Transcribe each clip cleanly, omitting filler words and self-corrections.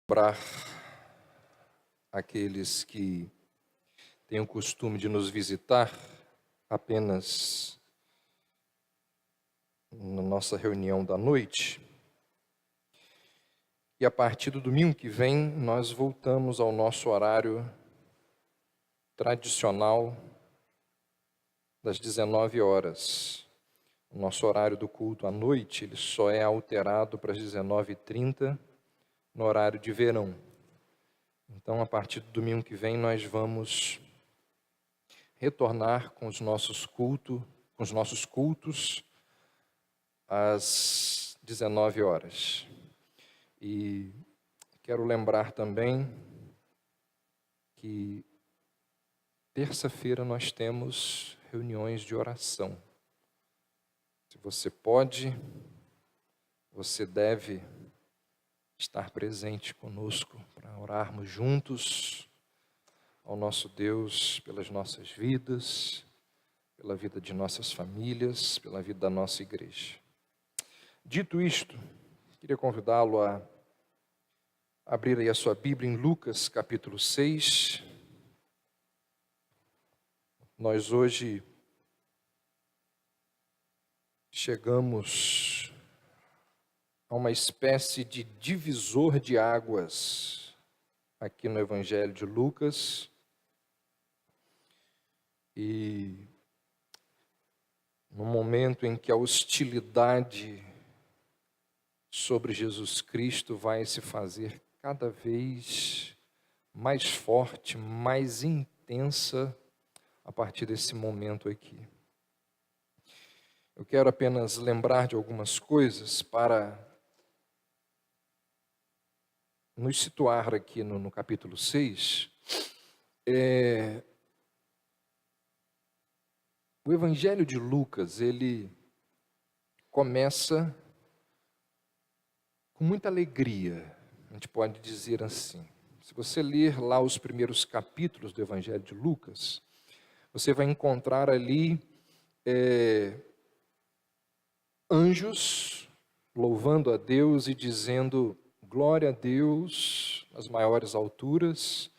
Para aqueles que têm o costume de nos visitar apenas na nossa reunião da noite, e a partir do domingo que vem nós voltamos ao nosso horário tradicional das 19 horas. O nosso horário do culto à noite ele só é alterado para as 19h30 no horário de verão. Então, a partir do domingo que vem, nós vamos retornar com os nossos cultos às 19 horas. E quero lembrar também que terça-feira nós temos reuniões de oração. Se você pode, você deve estar presente conosco para orarmos juntos ao nosso Deus pelas nossas vidas, pela vida de nossas famílias, pela vida da nossa igreja. Dito isto, queria convidá-lo a abrir aí a sua Bíblia em Lucas capítulo 6. Nós hoje chegamos a uma espécie de divisor de águas aqui no Evangelho de Lucas. E no momento em que a hostilidade sobre Jesus Cristo vai se fazer cada vez mais forte, mais intensa a partir desse momento aqui. Eu quero apenas lembrar de algumas coisas para nos situar aqui no capítulo 6. O Evangelho de Lucas, ele começa com muita alegria, a gente pode dizer assim. Se você ler lá os primeiros capítulos do Evangelho de Lucas, você vai encontrar ali anjos louvando a Deus e dizendo glória a Deus nas maiores alturas,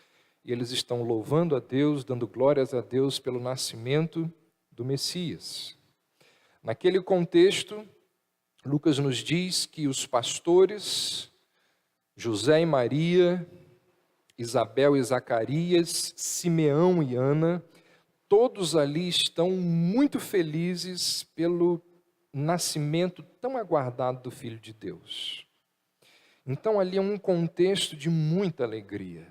e eles estão louvando a Deus, dando glórias a Deus pelo nascimento do Messias. Naquele contexto, Lucas nos diz que os pastores, José e Maria, Isabel e Zacarias, Simeão e Ana, todos ali estão muito felizes pelo nascimento tão aguardado do Filho de Deus. Então ali é um contexto de muita alegria.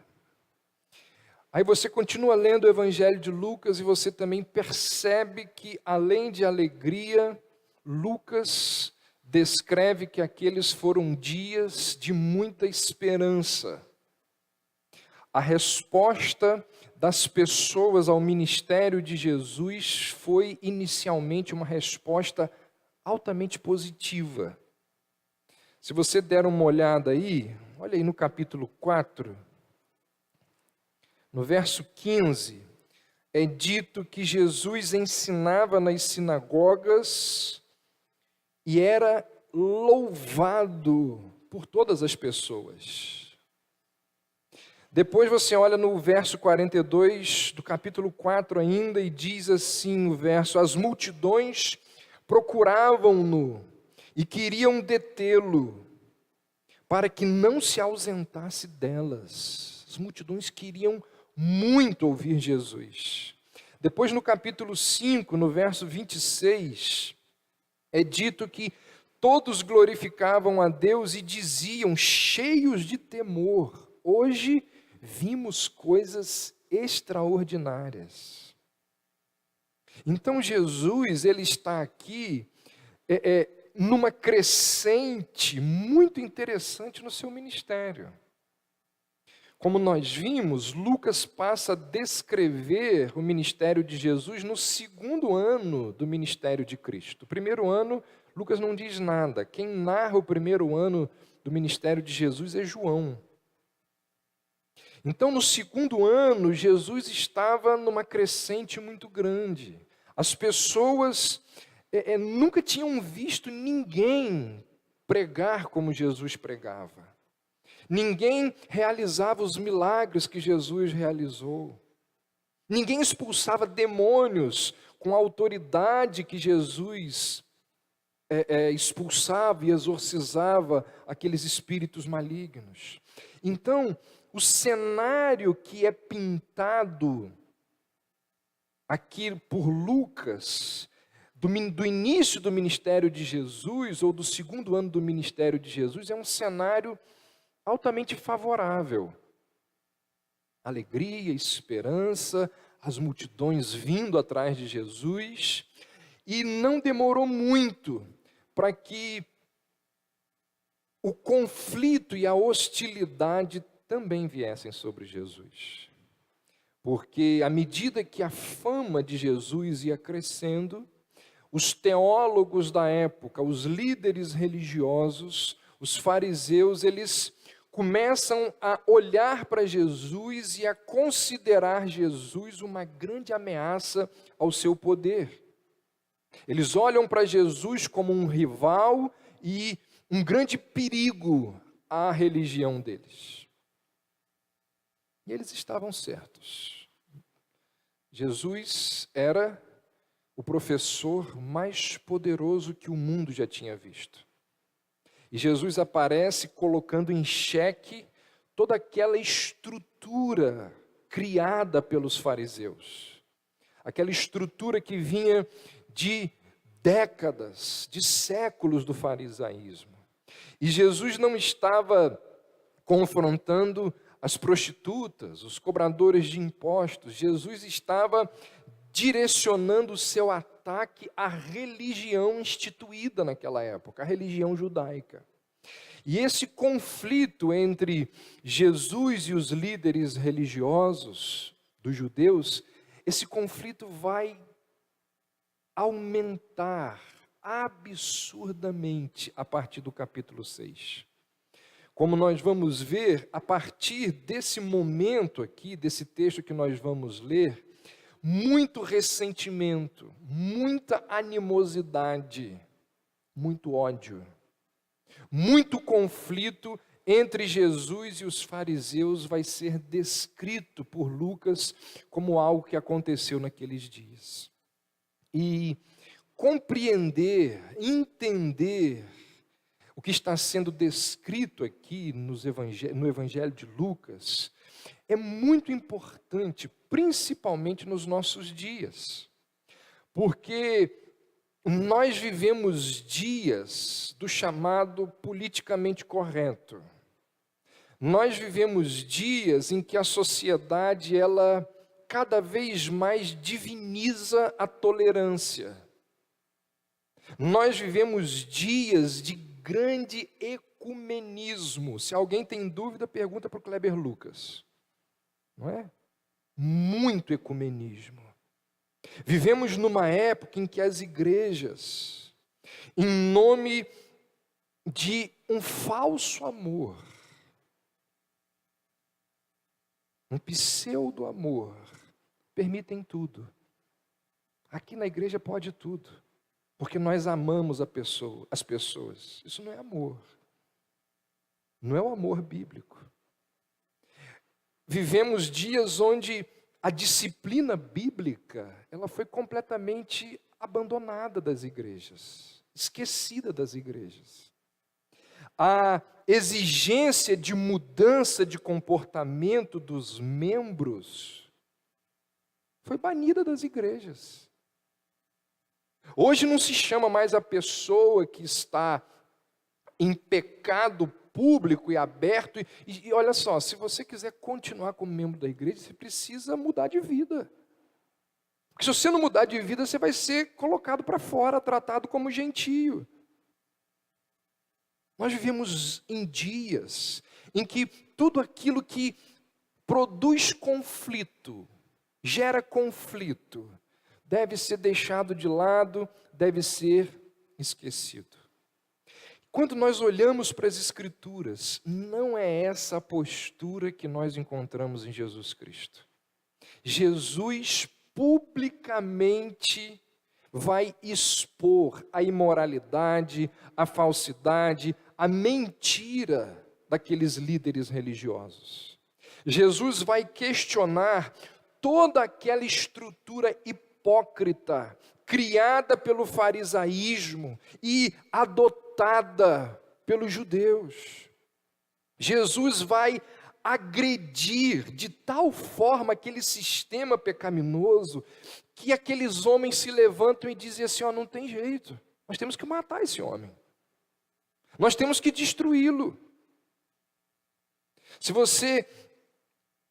Aí você continua lendo o Evangelho de Lucas e você também percebe que, além de alegria, Lucas descreve que aqueles foram dias de muita esperança. A resposta das pessoas ao ministério de Jesus foi inicialmente uma resposta altamente positiva. Se você der uma olhada aí, olha aí no capítulo 4, no verso 15, é dito que Jesus ensinava nas sinagogas e era louvado por todas as pessoas. Depois você olha no verso 42 do capítulo 4 ainda e diz assim o verso: as multidões procuravam-no e queriam detê-lo para que não se ausentasse delas. As multidões queriam muito ouvir Jesus. Depois no capítulo 5, no verso 26, é dito que todos glorificavam a Deus e diziam, cheios de temor, hoje vimos coisas extraordinárias. Então Jesus, ele está aqui numa crescente muito interessante no seu ministério. Como nós vimos, Lucas passa a descrever o ministério de Jesus no segundo ano do ministério de Cristo. O primeiro ano, Lucas não diz nada. Quem narra o primeiro ano do ministério de Jesus é João. Então, no segundo ano, Jesus estava numa crescente muito grande. As pessoas nunca tinham visto ninguém pregar como Jesus pregava. Ninguém realizava os milagres que Jesus realizou. Ninguém expulsava demônios com a autoridade que Jesus expulsava e exorcizava aqueles espíritos malignos. Então, o cenário que é pintado aqui por Lucas, do início do ministério de Jesus, ou do segundo ano do ministério de Jesus, é um cenário altamente favorável. Alegria, esperança, as multidões vindo atrás de Jesus, e não demorou muito para que o conflito e a hostilidade também viessem sobre Jesus. Porque à medida que a fama de Jesus ia crescendo, os teólogos da época, os líderes religiosos, os fariseus, eles começam a olhar para Jesus e a considerar Jesus uma grande ameaça ao seu poder. Eles olham para Jesus como um rival e um grande perigo à religião deles. E eles estavam certos. Jesus era o professor mais poderoso que o mundo já tinha visto. E Jesus aparece colocando em xeque toda aquela estrutura criada pelos fariseus. Aquela estrutura que vinha de décadas, de séculos do farisaísmo. E Jesus não estava confrontando as prostitutas, os cobradores de impostos. Jesus estava direcionando o seu ataque à religião instituída naquela época, a religião judaica. E esse conflito entre Jesus e os líderes religiosos dos judeus, esse conflito vai aumentar absurdamente a partir do capítulo 6. Como nós vamos ver, a partir desse momento aqui, desse texto que nós vamos ler, muito ressentimento, muita animosidade, muito ódio, muito conflito entre Jesus e os fariseus vai ser descrito por Lucas como algo que aconteceu naqueles dias. E compreender, entender o que está sendo descrito aqui no Evangelho de Lucas é muito importante, principalmente nos nossos dias, porque nós vivemos dias do chamado politicamente correto. Nós vivemos dias em que a sociedade, ela cada vez mais diviniza a tolerância. Nós vivemos dias de grande ecumenismo. Se alguém tem dúvida, pergunta para o Kleber Lucas. Não é? Muito ecumenismo. Vivemos numa época em que as igrejas, em nome de um falso amor, um pseudo-amor, permitem tudo. Aqui na igreja pode tudo, porque nós amamos as pessoas. Isso não é amor. Não é o amor bíblico. Vivemos dias onde a disciplina bíblica, ela foi completamente abandonada das igrejas, esquecida das igrejas. A exigência de mudança de comportamento dos membros foi banida das igrejas. Hoje não se chama mais a pessoa que está em pecado público e aberto. E olha só, se você quiser continuar como membro da igreja, você precisa mudar de vida. Porque se você não mudar de vida, você vai ser colocado para fora, tratado como gentio. Nós vivemos em dias em que tudo aquilo que produz conflito, gera conflito, deve ser deixado de lado, deve ser esquecido. Quando nós olhamos para as Escrituras, não é essa a postura que nós encontramos em Jesus Cristo. Jesus publicamente vai expor a imoralidade, a falsidade, a mentira daqueles líderes religiosos. Jesus vai questionar toda aquela estrutura hipócrita criada pelo farisaísmo e adotada pelos judeus. Jesus vai agredir de tal forma aquele sistema pecaminoso que aqueles homens se levantam e dizem assim: ó, não tem jeito, nós temos que matar esse homem, nós temos que destruí-lo. Se você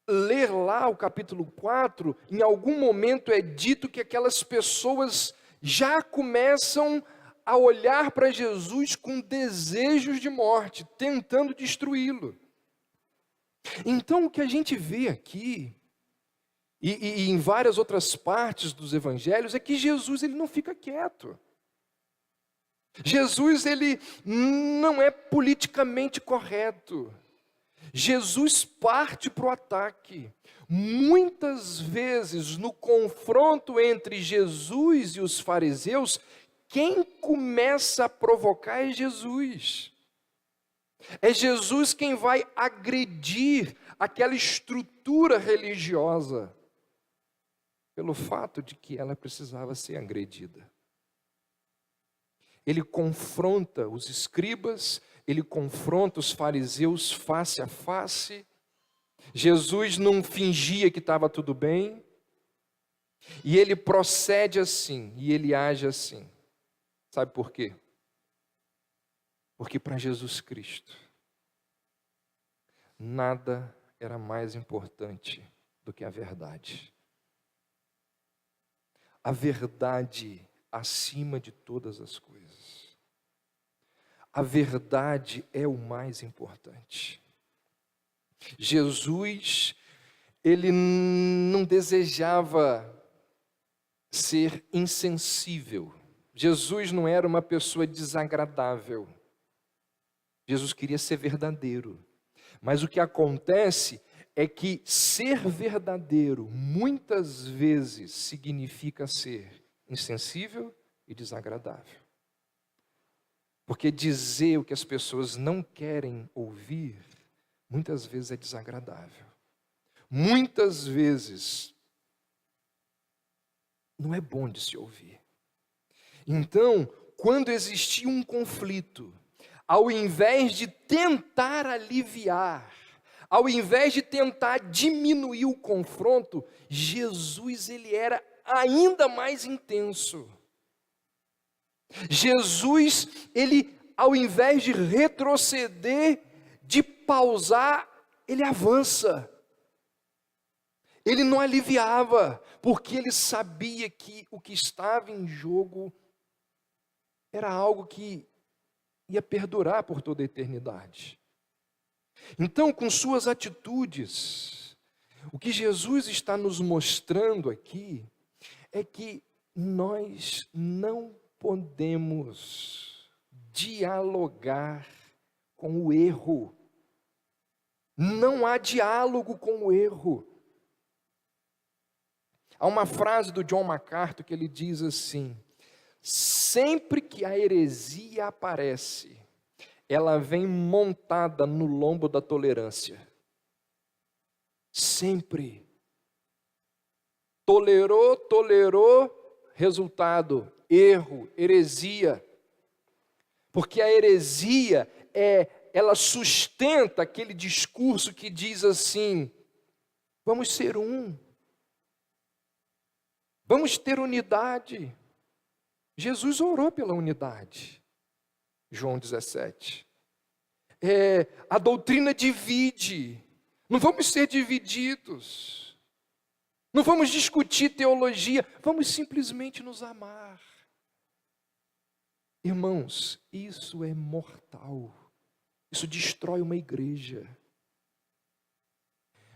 ler lá o capítulo 4, em algum momento é dito que aquelas pessoas já começam a olhar para Jesus com desejos de morte, tentando destruí-lo. Então o que a gente vê aqui, e em várias outras partes dos evangelhos, é que Jesus ele não fica quieto. Jesus ele não é politicamente correto. Jesus parte para o ataque. Muitas vezes, no confronto entre Jesus e os fariseus, quem começa a provocar é Jesus. É Jesus quem vai agredir aquela estrutura religiosa, pelo fato de que ela precisava ser agredida. Ele confronta os escribas, ele confronta os fariseus face a face. Jesus não fingia que estava tudo bem. E ele procede assim, e ele age assim. Sabe por quê? Porque para Jesus Cristo, nada era mais importante do que a verdade. A verdade acima de todas as coisas. A verdade é o mais importante. Jesus, ele não desejava ser insensível. Jesus não era uma pessoa desagradável. Jesus queria ser verdadeiro. Mas o que acontece é que ser verdadeiro muitas vezes significa ser insensível e desagradável. Porque dizer o que as pessoas não querem ouvir, muitas vezes é desagradável. Muitas vezes não é bom de se ouvir. Então, quando existia um conflito, ao invés de tentar aliviar, ao invés de tentar diminuir o confronto, Jesus ele era ainda mais intenso. Jesus, ele ao invés de retroceder, de pausar, ele avança. Ele não aliviava, porque ele sabia que o que estava em jogo era algo que ia perdurar por toda a eternidade. Então, com suas atitudes, o que Jesus está nos mostrando aqui é que nós não podemos dialogar com o erro. Não há diálogo com o erro. Há uma frase do John MacArthur que ele diz assim: sempre que a heresia aparece, ela vem montada no lombo da tolerância. Sempre. Tolerou, resultado, erro, heresia. Porque a heresia ela sustenta aquele discurso que diz assim: vamos ser um. Vamos ter unidade. Jesus orou pela unidade. João 17. A doutrina divide. Não vamos ser divididos. Não vamos discutir teologia. Vamos simplesmente nos amar. Irmãos, isso é mortal. Isso destrói uma igreja.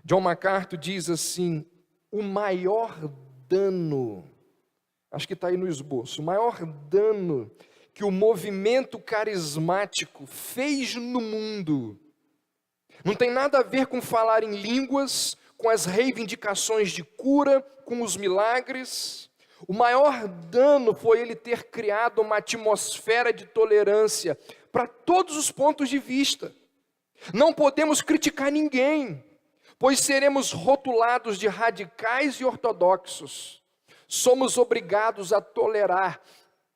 John MacArthur diz assim: o maior dano, acho que está aí no esboço, o maior dano que o movimento carismático fez no mundo, não tem nada a ver com falar em línguas, com as reivindicações de cura, com os milagres. O maior dano foi ele ter criado uma atmosfera de tolerância para todos os pontos de vista. Não podemos criticar ninguém, pois seremos rotulados de radicais e ortodoxos. Somos obrigados a tolerar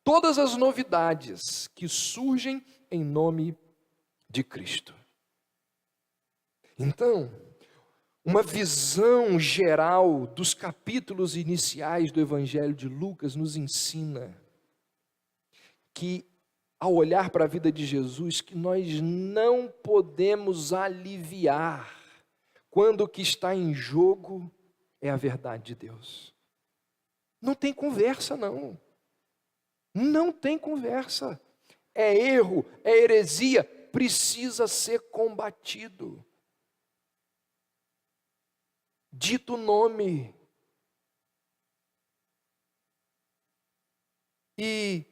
todas as novidades que surgem em nome de Cristo. Então, uma visão geral dos capítulos iniciais do Evangelho de Lucas nos ensina que, ao olhar para a vida de Jesus, que nós não podemos aliviar quando o que está em jogo é a verdade de Deus. Não tem conversa, não. Não tem conversa. É erro, é heresia, precisa ser combatido. Dito o nome. E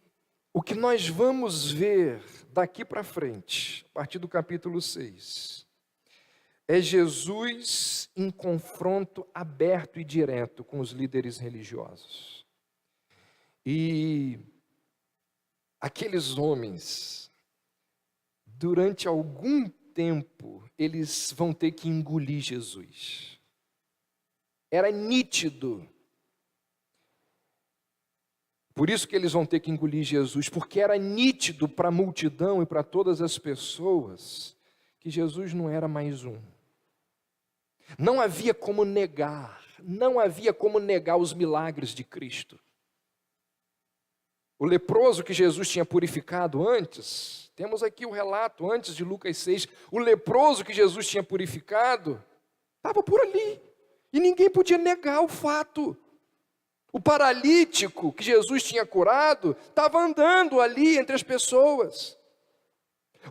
o que nós vamos ver daqui para frente, a partir do capítulo 6, é Jesus em confronto aberto e direto com os líderes religiosos. E aqueles homens, durante algum tempo, eles vão ter que engolir Jesus. Era nítido. Por isso que eles vão ter que engolir Jesus, porque era nítido para a multidão e para todas as pessoas que Jesus não era mais um. Não havia como negar, não havia como negar os milagres de Cristo. O leproso que Jesus tinha purificado antes, temos aqui o relato antes de Lucas 6, o leproso que Jesus tinha purificado, estava por ali, e ninguém podia negar o fato. O paralítico que Jesus tinha curado, estava andando ali entre as pessoas.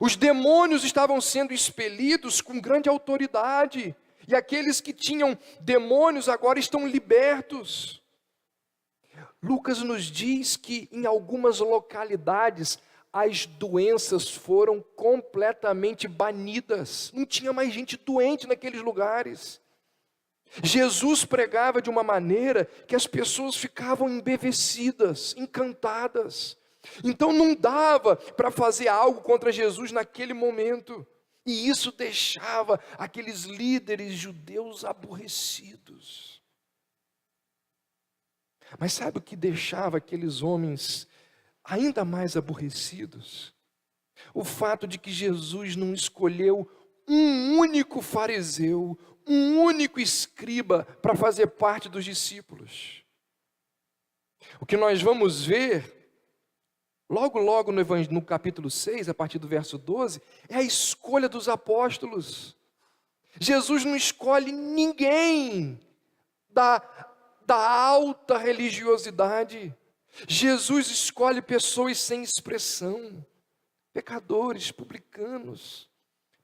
Os demônios estavam sendo expelidos com grande autoridade, e aqueles que tinham demônios agora estão libertos. Lucas nos diz que em algumas localidades as doenças foram completamente banidas. Não tinha mais gente doente naqueles lugares. Jesus pregava de uma maneira que as pessoas ficavam embevecidas, encantadas. Então não dava para fazer algo contra Jesus naquele momento. E isso deixava aqueles líderes judeus aborrecidos. Mas sabe o que deixava aqueles homens ainda mais aborrecidos? O fato de que Jesus não escolheu um único fariseu, um único escriba para fazer parte dos discípulos. O que nós vamos ver, logo no capítulo 6, a partir do verso 12, é a escolha dos apóstolos. Jesus não escolhe ninguém da alta religiosidade. Jesus escolhe pessoas sem expressão, pecadores, publicanos,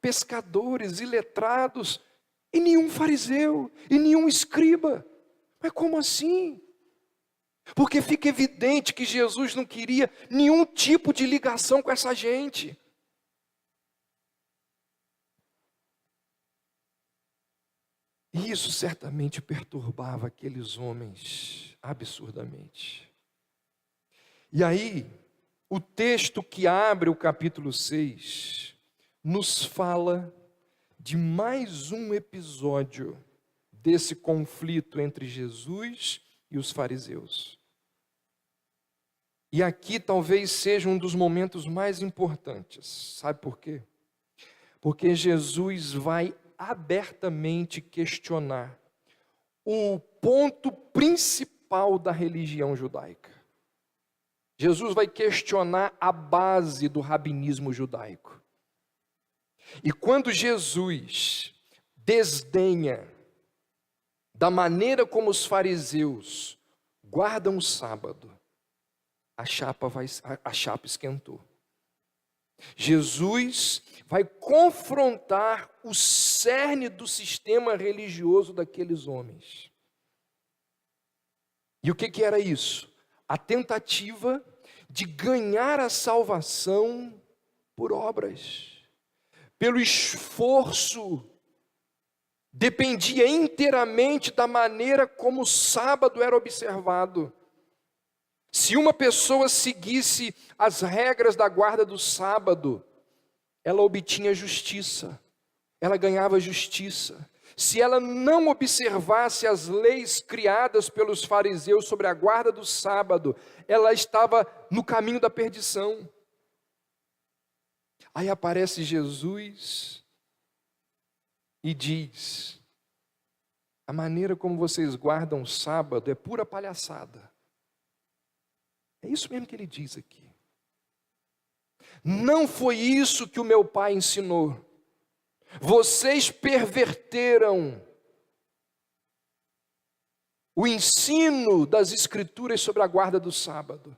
pescadores, iletrados, e nenhum fariseu, e nenhum escriba. Mas como assim? Porque fica evidente que Jesus não queria nenhum tipo de ligação com essa gente. E isso certamente perturbava aqueles homens absurdamente. E aí, o texto que abre o capítulo 6 nos fala de mais um episódio desse conflito entre Jesus e os fariseus. E aqui talvez seja um dos momentos mais importantes. Sabe por quê? Porque Jesus vai abertamente questionar o ponto principal da religião judaica. Jesus vai questionar a base do rabinismo judaico. E quando Jesus desdenha da maneira como os fariseus guardam o sábado, a chapa esquentou. Jesus vai confrontar o cerne do sistema religioso daqueles homens. E o que era isso? A tentativa de ganhar a salvação por obras. Pelo esforço, dependia inteiramente da maneira como o sábado era observado. Se uma pessoa seguisse as regras da guarda do sábado, ela obtinha justiça. ela ganhava justiça. Se ela não observasse as leis criadas pelos fariseus sobre a guarda do sábado, ela estava no caminho da perdição. Aí aparece Jesus e diz: a maneira como vocês guardam o sábado é pura palhaçada. É isso mesmo que ele diz aqui. Não foi isso que o meu pai ensinou. Vocês perverteram o ensino das Escrituras sobre a guarda do sábado.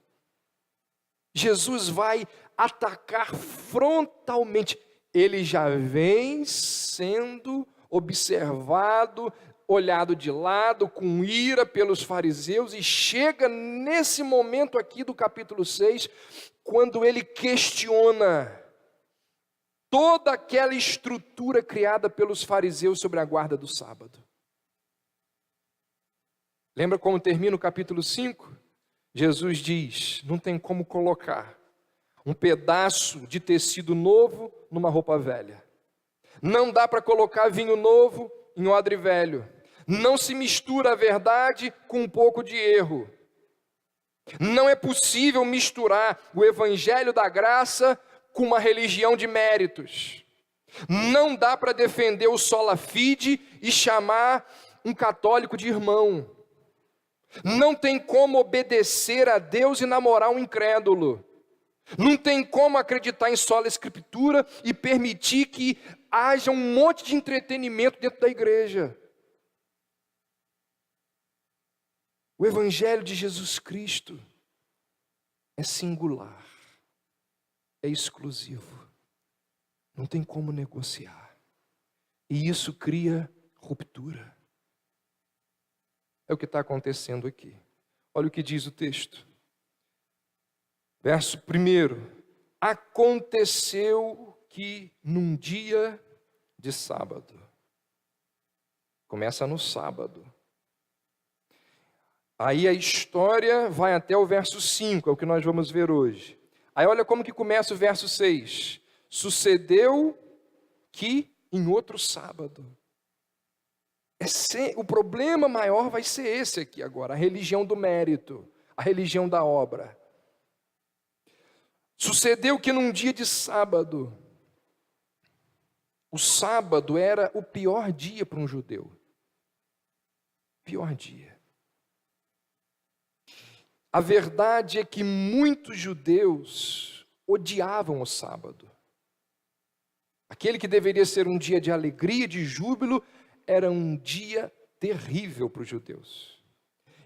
Jesus vai atacar frontalmente. Ele já vem sendo observado, olhado de lado, com ira pelos fariseus, e chega nesse momento aqui do capítulo 6, quando ele questiona toda aquela estrutura criada pelos fariseus sobre a guarda do sábado. Lembra como termina o capítulo 5? Jesus diz: não tem como colocar um pedaço de tecido novo numa roupa velha. Não dá para colocar vinho novo em odre velho. Não se mistura a verdade com um pouco de erro. Não é possível misturar o evangelho da graça com uma religião de méritos. Não dá para defender o sola fide e chamar um católico de irmão. Não tem como obedecer a Deus e namorar um incrédulo. Não tem como acreditar em sola escritura e permitir que haja um monte de entretenimento dentro da igreja. O evangelho de Jesus Cristo é singular, é exclusivo. Não tem como negociar. E isso cria ruptura. É o que está acontecendo aqui. Olha o que diz o texto. Verso 1. Aconteceu que num dia de sábado. Começa no sábado. Aí a história vai até o verso 5, é o que nós vamos ver hoje. Aí olha como que começa o verso 6. Sucedeu que em outro sábado. O problema maior vai ser esse aqui agora, a religião do mérito, a religião da obra. Sucedeu que num dia de sábado, o sábado era o pior dia para um judeu. Pior dia. A verdade é que muitos judeus odiavam o sábado. Aquele que deveria ser um dia de alegria, de júbilo, era um dia terrível para os judeus.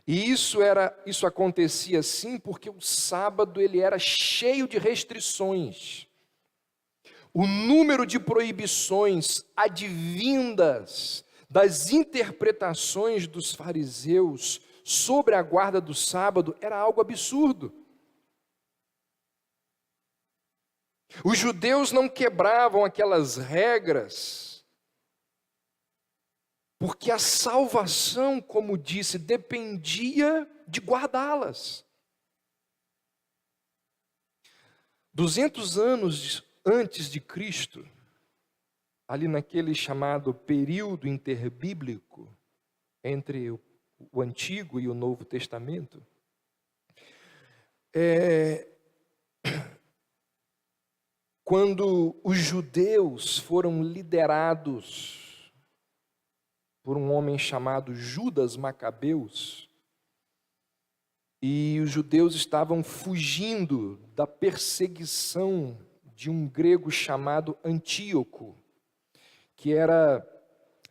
E isso acontecia assim porque o sábado ele era cheio de restrições. O número de proibições advindas das interpretações dos fariseus sobre a guarda do sábado era algo absurdo. Os judeus não quebravam aquelas regras, porque a salvação, como disse, dependia de guardá-las. 200 anos antes de Cristo, ali naquele chamado período interbíblico, entre o Antigo e o Novo Testamento, quando os judeus foram liderados por um homem chamado Judas Macabeus, e os judeus estavam fugindo da perseguição de um grego chamado Antíoco, que era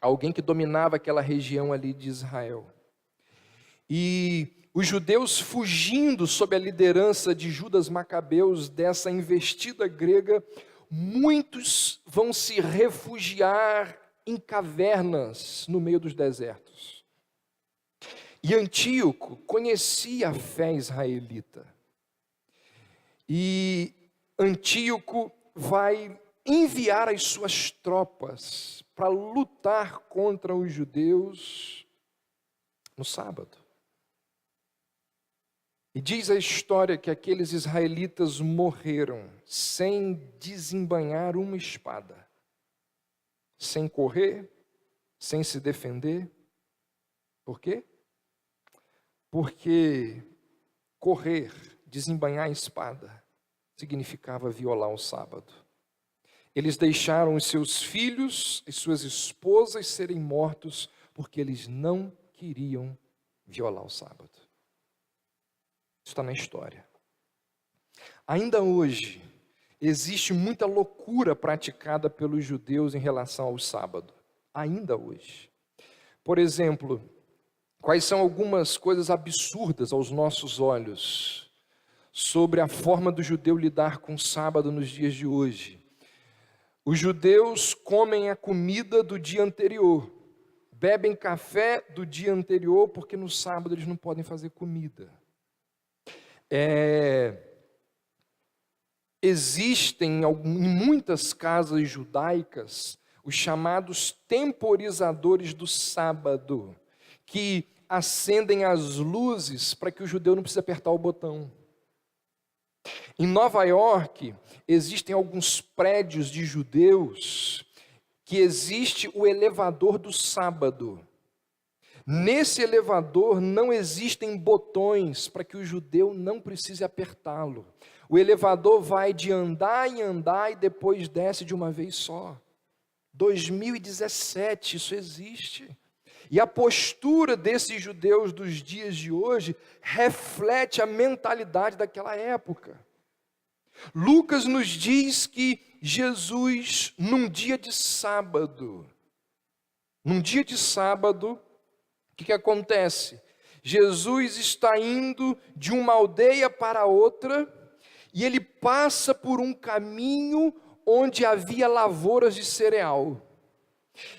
alguém que dominava aquela região ali de Israel. E os judeus fugindo sob a liderança de Judas Macabeus dessa investida grega, muitos vão se refugiar em cavernas no meio dos desertos. E Antíoco conhecia a fé israelita. E Antíoco vai enviar as suas tropas para lutar contra os judeus no sábado. E diz a história que aqueles israelitas morreram sem desembainhar uma espada. sem correr, sem se defender. Por quê? Porque correr, desembainhar a espada, significava violar o sábado. Eles deixaram os seus filhos e suas esposas serem mortos porque eles não queriam violar o sábado. Isso está na história. Ainda hoje, existe muita loucura praticada pelos judeus em relação ao sábado. Ainda hoje. Por exemplo, quais são algumas coisas absurdas aos nossos olhos sobre a forma do judeu lidar com o sábado nos dias de hoje? Os judeus comem a comida do dia anterior, bebem café do dia anterior, porque no sábado eles não podem fazer comida. Existem em muitas casas judaicas os chamados temporizadores do sábado, que acendem as luzes para que o judeu não precise apertar o botão. Em Nova York, existem alguns prédios de judeus que existe o elevador do sábado. Nesse elevador não existem botões para que o judeu não precise apertá-lo. O elevador vai de andar em andar e depois desce de uma vez só. 2017, isso existe. E a postura desses judeus dos dias de hoje reflete a mentalidade daquela época. Lucas nos diz que Jesus, num dia de sábado, o que acontece? Jesus está indo de uma aldeia para outra e ele passa por um caminho onde havia lavouras de cereal.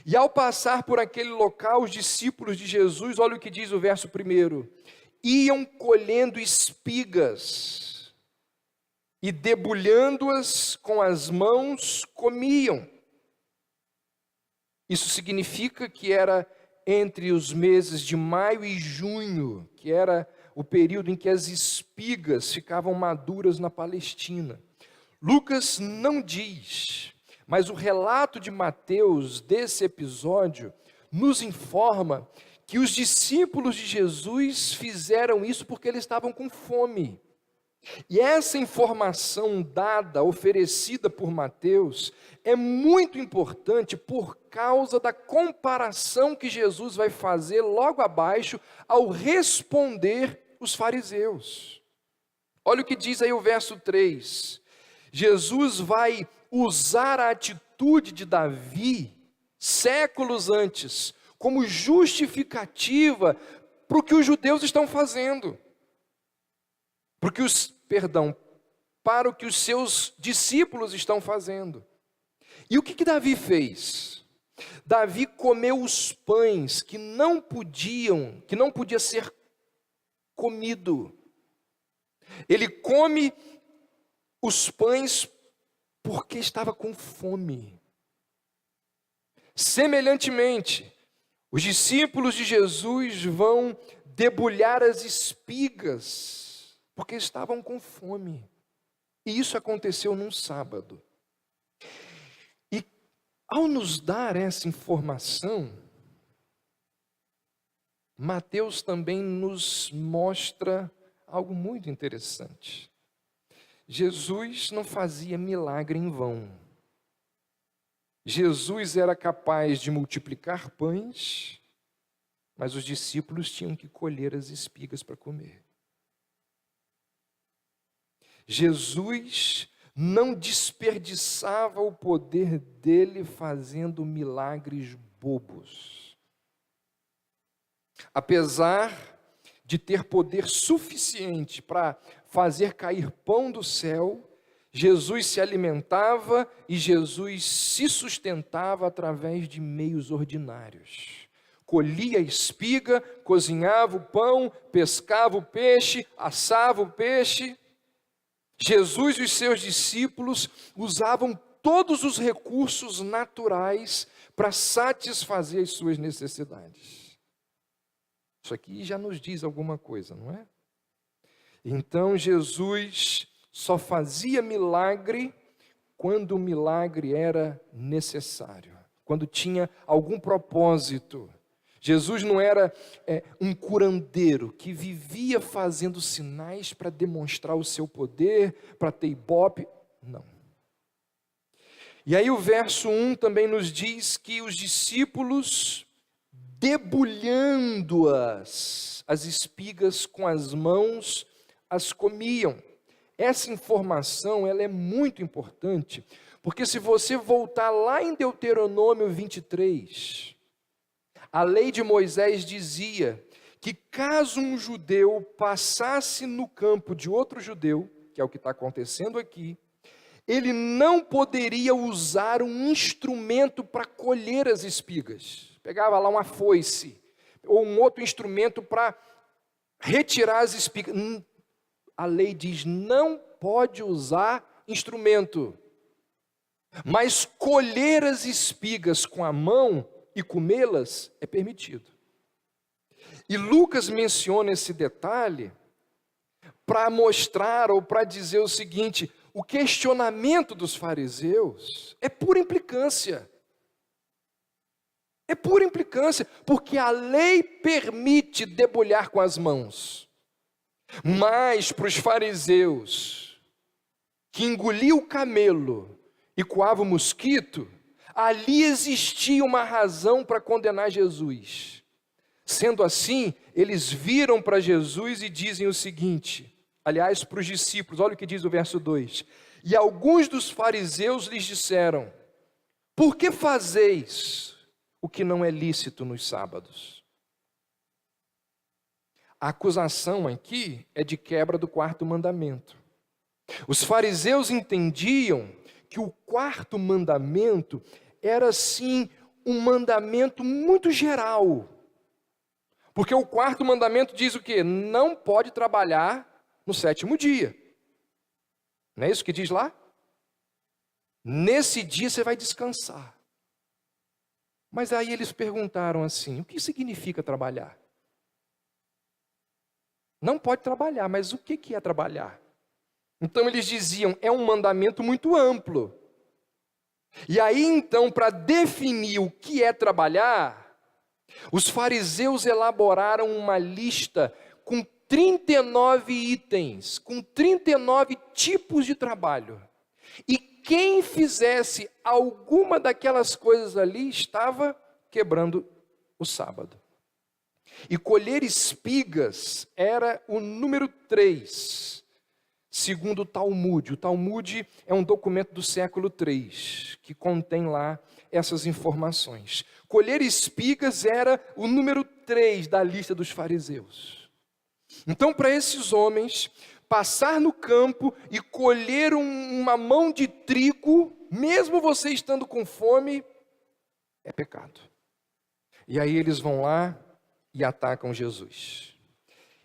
E ao passar por aquele local, os discípulos de Jesus, olha o que diz o verso 1, iam colhendo espigas e debulhando-as com as mãos comiam. Isso significa que era entre os meses de maio e junho, que era o período em que as espigas ficavam maduras na Palestina. Lucas não diz, mas o relato de Mateus desse episódio nos informa que os discípulos de Jesus fizeram isso porque eles estavam com fome. E essa informação dada, oferecida por Mateus, é muito importante por causa da comparação que Jesus vai fazer logo abaixo ao responder os fariseus. Olha o que diz aí o verso 3. Jesus vai usar a atitude de Davi, séculos antes, como justificativa para o que os judeus estão fazendo. Para o que os seus discípulos estão fazendo. E o que Davi fez? Davi comeu os pães que não podia ser comido. Ele come os pães porque estava com fome. Semelhantemente, os discípulos de Jesus vão debulhar as espigas porque estavam com fome. E isso aconteceu num sábado. E ao nos dar essa informação, Mateus também nos mostra algo muito interessante. Jesus não fazia milagre em vão. Jesus era capaz de multiplicar pães, mas os discípulos tinham que colher as espigas para comer. Jesus não desperdiçava o poder dele fazendo milagres bobos. Apesar de ter poder suficiente para fazer cair pão do céu, Jesus se alimentava e Jesus se sustentava através de meios ordinários. Colhia a espiga, cozinhava o pão, pescava o peixe, assava o peixe. Jesus e os seus discípulos usavam todos os recursos naturais para satisfazer as suas necessidades. Isso aqui já nos diz alguma coisa, não é? Então Jesus só fazia milagre quando o milagre era necessário. quando tinha algum propósito. Jesus não era um curandeiro que vivia fazendo sinais para demonstrar o seu poder, para ter ibope. Não. E aí o verso 1 também nos diz que os discípulos, debulhando as espigas com as mãos, as comiam. Essa informação ela é muito importante, porque se você voltar lá em Deuteronômio 23, a lei de Moisés dizia que caso um judeu passasse no campo de outro judeu, que é o que está acontecendo aqui, ele não poderia usar um instrumento para colher as espigas. Pegava lá uma foice, ou um outro instrumento para retirar as espigas. A lei diz, não pode usar instrumento. Mas colher as espigas com a mão e comê-las é permitido. E Lucas menciona esse detalhe para mostrar ou para dizer o seguinte: o questionamento dos fariseus é pura implicância. É pura implicância, porque a lei permite debulhar com as mãos. Mas para os fariseus, que engoliam o camelo e coava o mosquito, ali existia uma razão para condenar Jesus. Sendo assim, eles viram para Jesus e dizem o seguinte, aliás, para os discípulos, olha o que diz o verso 2. E alguns dos fariseus lhes disseram: por que fazeis o que não é lícito nos sábados? A acusação aqui é de quebra do quarto mandamento. Os fariseus entendiam que o quarto mandamento era sim um mandamento muito geral. Porque o quarto mandamento diz o quê? Não pode trabalhar no sétimo dia. Não é isso que diz lá? Nesse dia você vai descansar. Mas aí eles perguntaram assim: o que significa trabalhar? Não pode trabalhar, mas o que é trabalhar? Então eles diziam, é um mandamento muito amplo. E aí então, para definir o que é trabalhar, os fariseus elaboraram uma lista com 39 itens, com 39 tipos de trabalho. E quem fizesse alguma daquelas coisas ali estava quebrando o sábado. E colher espigas era o número 3. Segundo o Talmud. O Talmud é um documento do século III, que contém lá essas informações. Colher espigas era o número 3 da lista dos fariseus. Então, para esses homens, passar no campo e colher uma mão de trigo, mesmo você estando com fome, é pecado. E aí eles vão lá e atacam Jesus.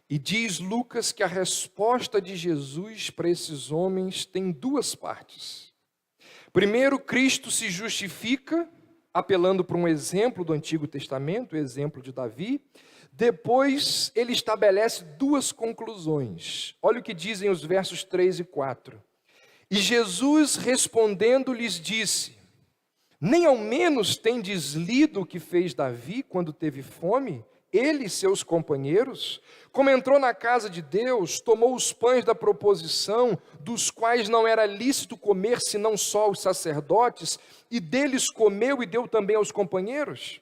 E diz Lucas que a resposta de Jesus para esses homens tem duas partes. Primeiro, Cristo se justifica, apelando para um exemplo do Antigo Testamento, o exemplo de Davi. Depois, ele estabelece duas conclusões. Olha o que dizem os versos 3 e 4. E Jesus respondendo lhes disse: nem ao menos tendes lido o que fez Davi quando teve fome? Ele e seus companheiros, como entrou na casa de Deus, tomou os pães da proposição, dos quais não era lícito comer senão só os sacerdotes, e deles comeu e deu também aos companheiros?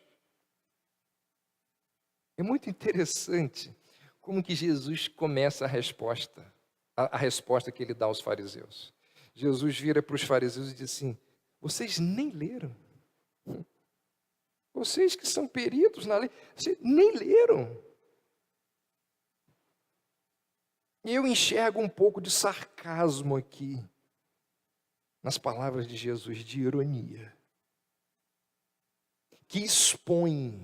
É muito interessante como que Jesus começa a resposta que ele dá aos fariseus. Jesus vira para os fariseus e diz assim: vocês nem leram? Vocês que são peritos na lei, vocês nem leram. E eu enxergo um pouco de sarcasmo aqui, nas palavras de Jesus, de ironia, que expõe,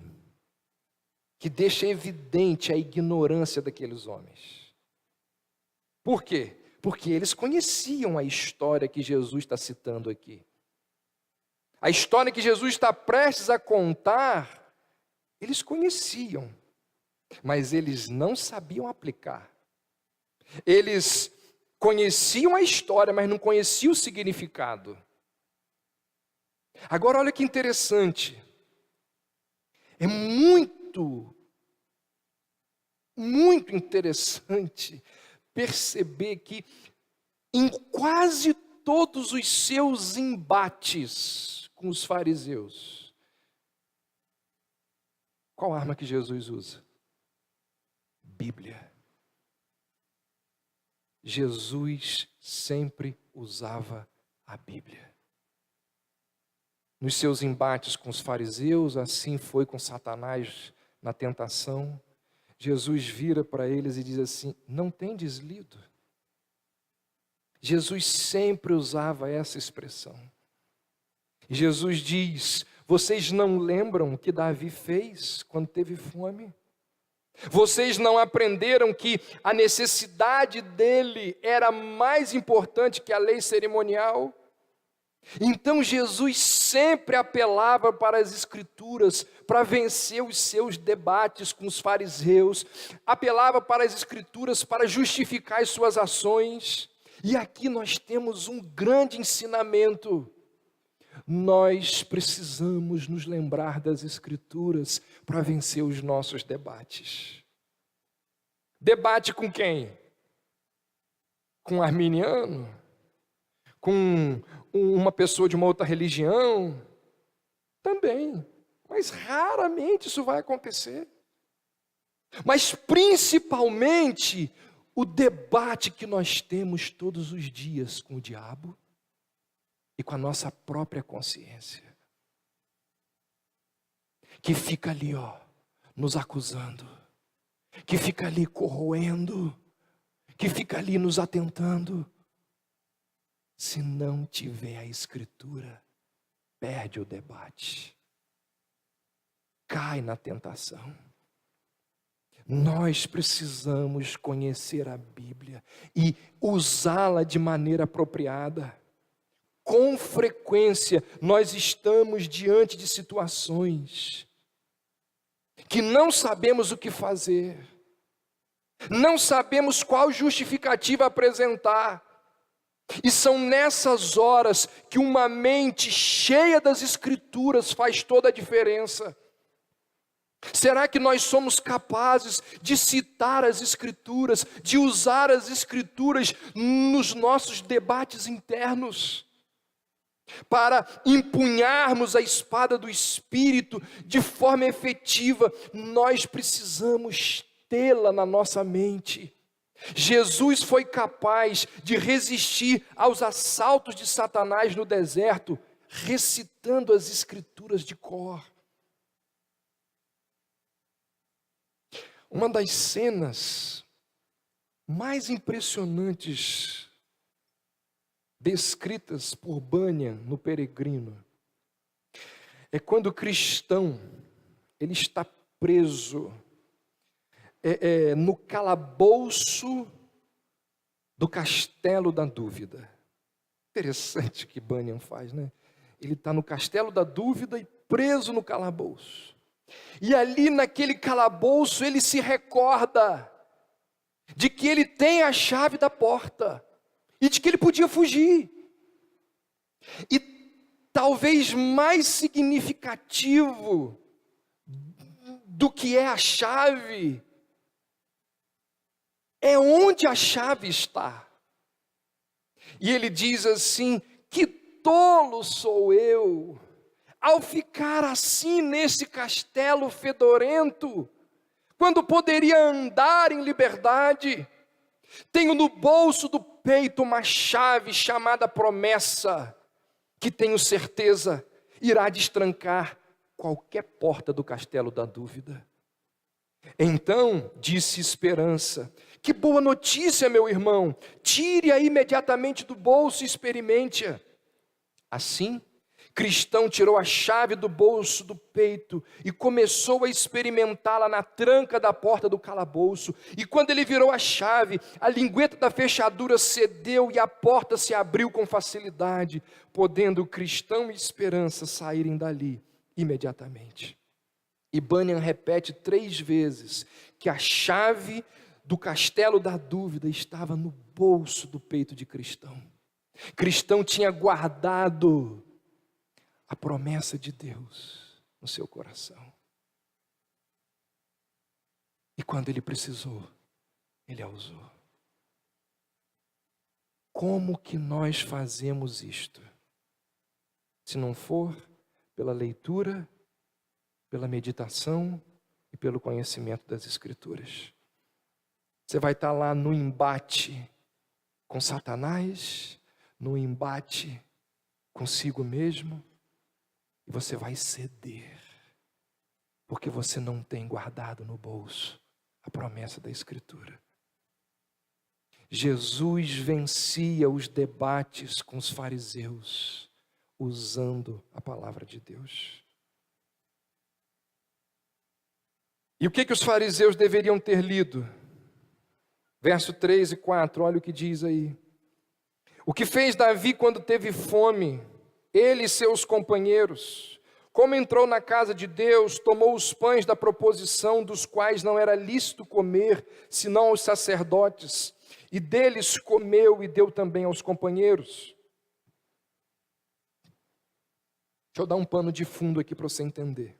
que deixa evidente a ignorância daqueles homens. Por quê? Porque eles conheciam a história que Jesus está citando aqui. A história que Jesus está prestes a contar, eles conheciam, mas eles não sabiam aplicar. Eles conheciam a história, mas não conheciam o significado. Agora olha que interessante. É muito interessante perceber que em quase todos os seus embates com os fariseus, qual arma que Jesus usa? Bíblia. Jesus sempre usava a Bíblia. Nos seus embates com os fariseus, assim foi com Satanás na tentação. Jesus vira para eles e diz assim: não tendes lido? Jesus sempre usava essa expressão. Jesus diz: vocês não lembram o que Davi fez quando teve fome? Vocês não aprenderam que a necessidade dele era mais importante que a lei cerimonial? Então Jesus sempre apelava para as Escrituras para vencer os seus debates com os fariseus, apelava para as Escrituras para justificar as suas ações. E aqui nós temos um grande ensinamento. Nós precisamos nos lembrar das Escrituras para vencer os nossos debates. Debate com quem? Com um arminiano? Com uma pessoa de uma outra religião? Também. Mas raramente isso vai acontecer. Mas principalmente o debate que nós temos todos os dias com o diabo e com a nossa própria consciência, que fica ali, nos acusando, que fica ali corroendo, que fica ali nos atentando. Se não tiver a Escritura, perde o debate, cai na tentação. Nós precisamos conhecer a Bíblia e usá-la de maneira apropriada. Com frequência, nós estamos diante de situações que não sabemos o que fazer, não sabemos qual justificativa apresentar, e são nessas horas que uma mente cheia das Escrituras faz toda a diferença. Será que nós somos capazes de citar as Escrituras, de usar as Escrituras nos nossos debates internos, para empunharmos a espada do Espírito de forma efetiva? Nós precisamos tê-la na nossa mente. Jesus foi capaz de resistir aos assaltos de Satanás no deserto, recitando as Escrituras de cor. Uma das cenas mais impressionantes descritas por Bunyan no Peregrino é quando o cristão ele está preso no calabouço do castelo da dúvida. Interessante que Bunyan faz, né? Ele está no castelo da dúvida e preso no calabouço. E ali naquele calabouço ele se recorda de que ele tem a chave da porta e de que ele podia fugir. E talvez mais significativo do que é a chave é onde a chave está. E ele diz assim: que tolo sou eu, ao ficar assim nesse castelo fedorento, quando poderia andar em liberdade. Tenho no bolso do peito uma chave chamada promessa, que tenho certeza irá destrancar qualquer porta do castelo da dúvida. Então disse Esperança: que boa notícia, meu irmão, tire-a imediatamente do bolso e experimente-a. Assim, Cristão tirou a chave do bolso do peito e começou a experimentá-la na tranca da porta do calabouço. E quando ele virou a chave, a lingueta da fechadura cedeu e a porta se abriu com facilidade, podendo Cristão e Esperança saírem dali imediatamente. E Bunyan repete 3 vezes que a chave do castelo da dúvida estava no bolso do peito de Cristão. Cristão tinha guardado a promessa de Deus no seu coração. E quando ele precisou, ele a usou. Como que nós fazemos isto? Se não for pela leitura, pela meditação e pelo conhecimento das Escrituras. Você vai estar lá no embate com Satanás, no embate consigo mesmo, e você vai ceder, porque você não tem guardado no bolso a promessa da Escritura. Jesus vencia os debates com os fariseus, usando a palavra de Deus. E o que os fariseus deveriam ter lido? Verso 3 e 4, olha o que diz aí. O que fez Davi quando teve fome, ele e seus companheiros, como entrou na casa de Deus, tomou os pães da proposição, dos quais não era lícito comer, senão aos sacerdotes, e deles comeu e deu também aos companheiros. Deixa eu dar um pano de fundo aqui para você entender.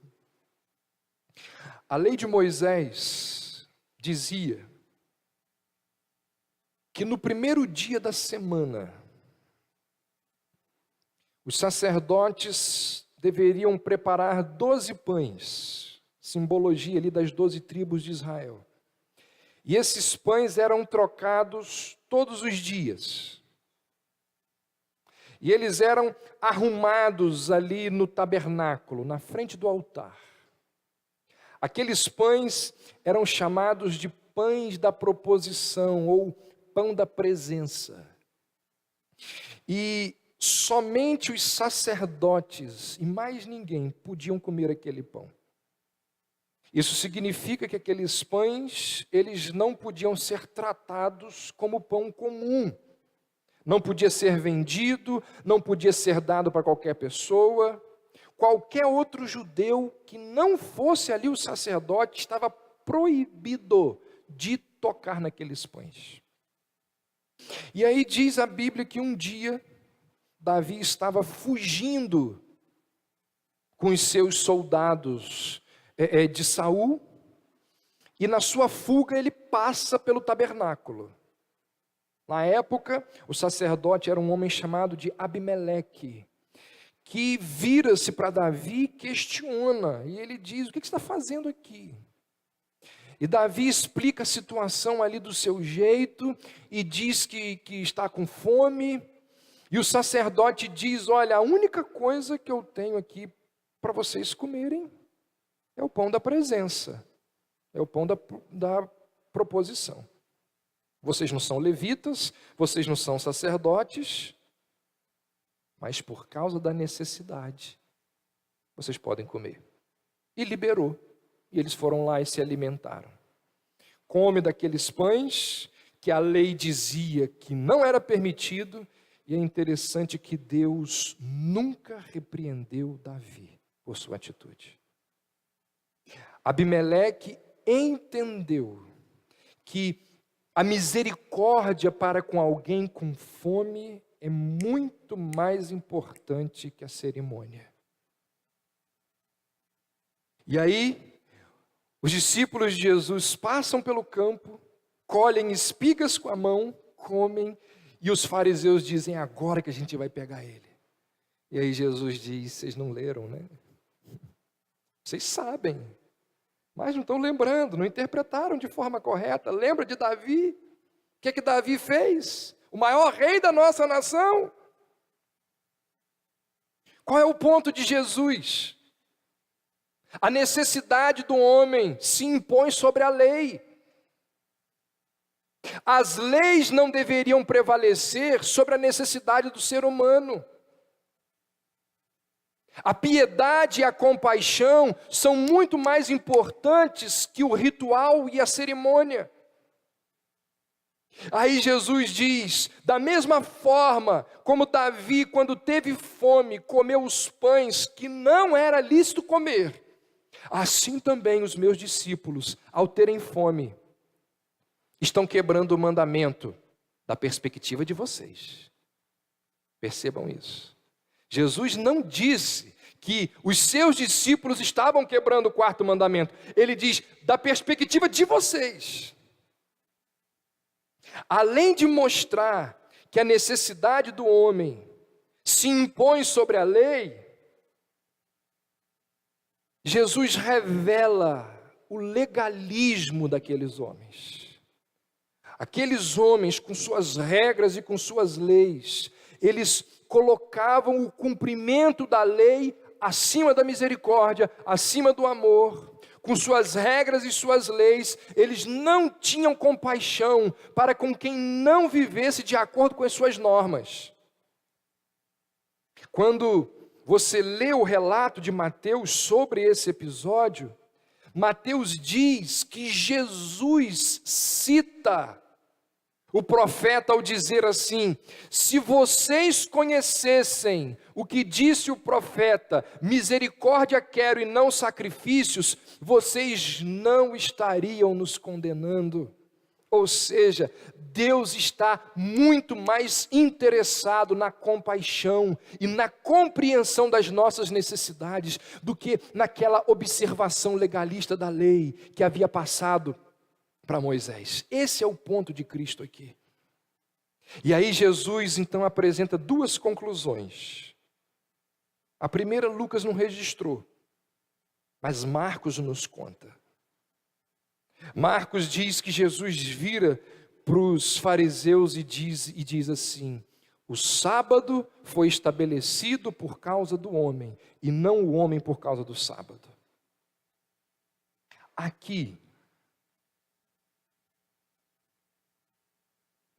A lei de Moisés dizia que no primeiro dia da semana, os sacerdotes deveriam preparar 12 pães, simbologia ali das 12 tribos de Israel. E esses pães eram trocados todos os dias. E eles eram arrumados ali no tabernáculo, na frente do altar. Aqueles pães eram chamados de pães da proposição ou pão da presença. E somente os sacerdotes e mais ninguém podiam comer aquele pão. Isso significa que aqueles pães, eles não podiam ser tratados como pão comum. Não podia ser vendido, não podia ser dado para qualquer pessoa. Qualquer outro judeu que não fosse ali o sacerdote estava proibido de tocar naqueles pães. E aí diz a Bíblia que um dia Davi estava fugindo com os seus soldados de Saul, e na sua fuga ele passa pelo tabernáculo. Na época, o sacerdote era um homem chamado de Abimeleque, que vira-se para Davi e questiona, e ele diz: o que você está fazendo aqui? E Davi explica a situação ali do seu jeito, e diz que está com fome, e o sacerdote diz: olha, a única coisa que eu tenho aqui para vocês comerem é o pão da presença, é o pão da proposição. Vocês não são levitas, vocês não são sacerdotes, mas por causa da necessidade, vocês podem comer. E liberou, e eles foram lá e se alimentaram. Come daqueles pães que a lei dizia que não era permitido, e é interessante que Deus nunca repreendeu Davi por sua atitude. Abimeleque entendeu que a misericórdia para com alguém com fome é muito mais importante que a cerimônia. E aí, os discípulos de Jesus passam pelo campo, colhem espigas com a mão, comem, e os fariseus dizem: agora que a gente vai pegar ele. E aí Jesus diz: vocês não leram, né? Vocês sabem, mas não estão lembrando, não interpretaram de forma correta. Lembra de Davi? O que Davi fez? O maior rei da nossa nação. Qual é o ponto de Jesus? A necessidade do homem se impõe sobre a lei. As leis não deveriam prevalecer sobre a necessidade do ser humano. A piedade e a compaixão são muito mais importantes que o ritual e a cerimônia. Aí Jesus diz: da mesma forma como Davi, quando teve fome, comeu os pães que não era lícito comer, assim também os meus discípulos, ao terem fome, estão quebrando o mandamento da perspectiva de vocês. Percebam isso. Jesus não disse que os seus discípulos estavam quebrando o quarto mandamento. Ele diz, da perspectiva de vocês. Além de mostrar que a necessidade do homem se impõe sobre a lei, Jesus revela o legalismo daqueles homens. Aqueles homens, com suas regras e com suas leis, eles colocavam o cumprimento da lei acima da misericórdia, acima do amor. Com suas regras e suas leis, eles não tinham compaixão para com quem não vivesse de acordo com as suas normas. Quando você lê o relato de Mateus sobre esse episódio, Mateus diz que Jesus cita o profeta ao dizer assim: se vocês conhecessem o que disse o profeta, misericórdia quero e não sacrifícios, vocês não estariam nos condenando. Ou seja, Deus está muito mais interessado na compaixão e na compreensão das nossas necessidades do que naquela observação legalista da lei que havia passado para Moisés. Esse é o ponto de Cristo aqui. E aí Jesus então apresenta duas conclusões. A primeira Lucas não registrou, mas Marcos nos conta. Marcos diz que Jesus vira para os fariseus e diz assim: o sábado foi estabelecido por causa do homem, e não o homem por causa do sábado. Aqui,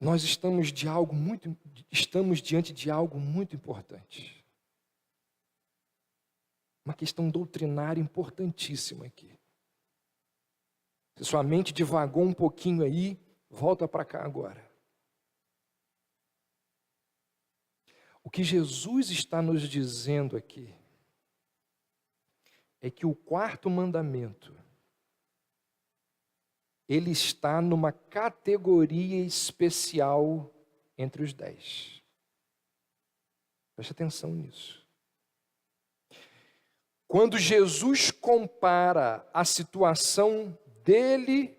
nós estamos diante de algo muito importante. Uma questão doutrinária importantíssima aqui. Se sua mente divagou um pouquinho aí, volta para cá agora. O que Jesus está nos dizendo aqui é que o quarto mandamento, ele está numa categoria especial entre os 10. Preste atenção nisso. Quando Jesus compara a situação dele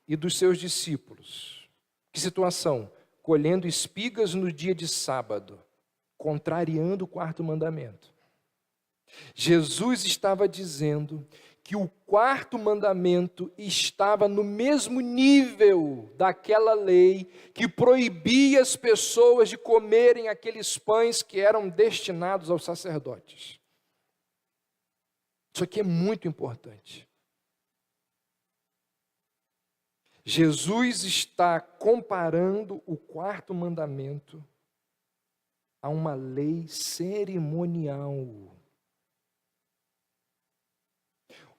e dos seus discípulos, que situação? Colhendo espigas no dia de sábado, contrariando o quarto mandamento. Jesus estava dizendo que o quarto mandamento estava no mesmo nível daquela lei que proibia as pessoas de comerem aqueles pães que eram destinados aos sacerdotes. Isso aqui é muito importante. Jesus está comparando o quarto mandamento a uma lei cerimonial.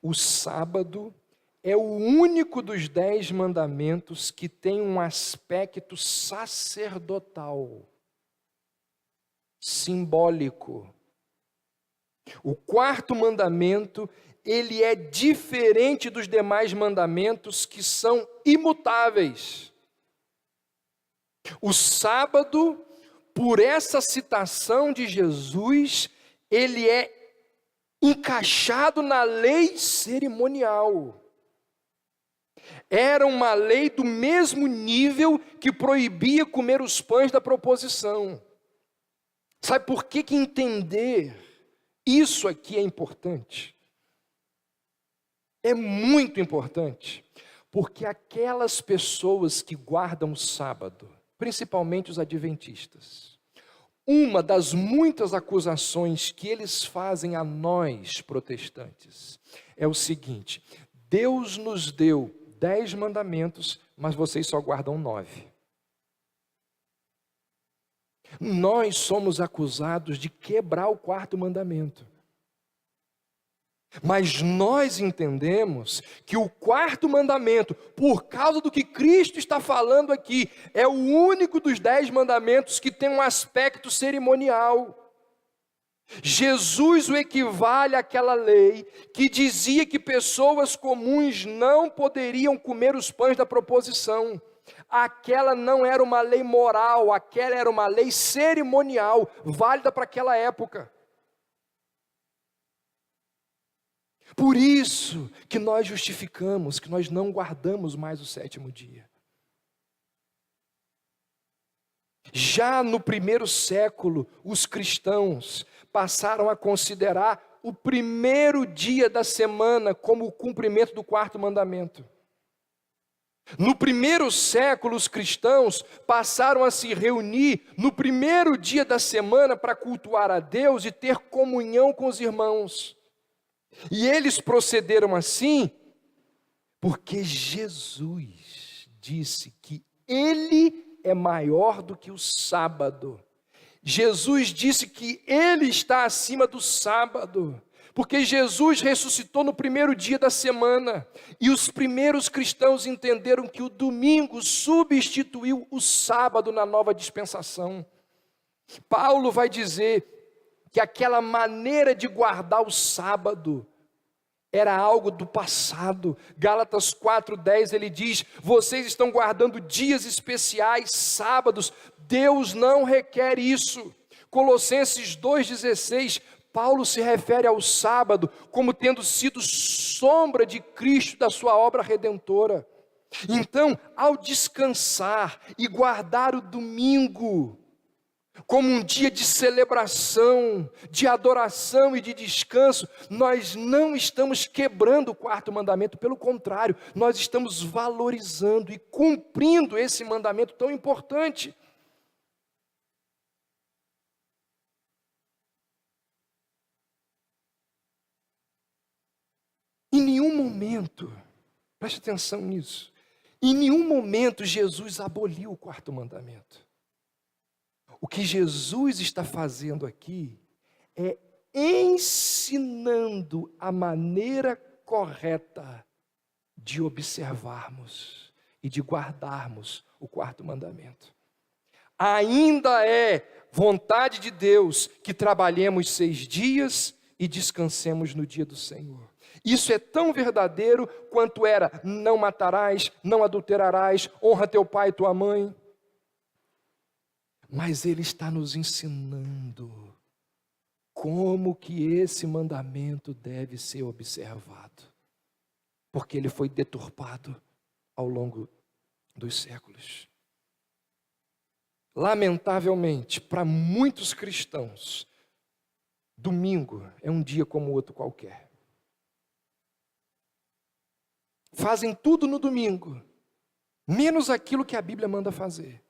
O sábado é o único dos 10 mandamentos que tem um aspecto sacerdotal, simbólico. O quarto mandamento, ele é diferente dos demais mandamentos que são imutáveis. O sábado, por essa citação de Jesus, ele é encaixado na lei cerimonial. Era uma lei do mesmo nível que proibia comer os pães da proposição. Sabe por que entender isso aqui é importante? É muito importante, porque aquelas pessoas que guardam o sábado, principalmente os adventistas, uma das muitas acusações que eles fazem a nós, protestantes, é o seguinte: Deus nos deu 10 mandamentos, mas vocês só guardam 9. Nós somos acusados de quebrar o quarto mandamento. Mas nós entendemos que o quarto mandamento, por causa do que Cristo está falando aqui, é o único dos 10 mandamentos que tem um aspecto cerimonial. Jesus o equivale àquela lei que dizia que pessoas comuns não poderiam comer os pães da proposição. Aquela não era uma lei moral, aquela era uma lei cerimonial, válida para aquela época. Por isso que nós justificamos, que nós não guardamos mais o sétimo dia. Já no primeiro século, os cristãos passaram a considerar o primeiro dia da semana como o cumprimento do quarto mandamento. No primeiro século, os cristãos passaram a se reunir no primeiro dia da semana para cultuar a Deus e ter comunhão com os irmãos. E eles procederam assim porque Jesus disse que Ele é maior do que o sábado. Jesus disse que Ele está acima do sábado, porque Jesus ressuscitou no primeiro dia da semana, e os primeiros cristãos entenderam que o domingo substituiu o sábado na nova dispensação. Paulo vai dizer que aquela maneira de guardar o sábado era algo do passado. Gálatas 4:10 ele diz: vocês estão guardando dias especiais, sábados, Deus não requer isso. Colossenses 2:16, Paulo se refere ao sábado como tendo sido sombra de Cristo, da sua obra redentora. Então, ao descansar e guardar o domingo como um dia de celebração, de adoração e de descanso, nós não estamos quebrando o quarto mandamento, pelo contrário, nós estamos valorizando e cumprindo esse mandamento tão importante. Em nenhum momento, preste atenção nisso, em nenhum momento Jesus aboliu o quarto mandamento. O que Jesus está fazendo aqui é ensinando a maneira correta de observarmos e de guardarmos o quarto mandamento. Ainda é vontade de Deus que trabalhemos 6 dias e descansemos no dia do Senhor. Isso é tão verdadeiro quanto era: não matarás, não adulterarás, honra teu pai e tua mãe. Mas Ele está nos ensinando como que esse mandamento deve ser observado, porque ele foi deturpado ao longo dos séculos. Lamentavelmente, para muitos cristãos, domingo é um dia como outro qualquer. Fazem tudo no domingo, menos aquilo que a Bíblia manda fazer.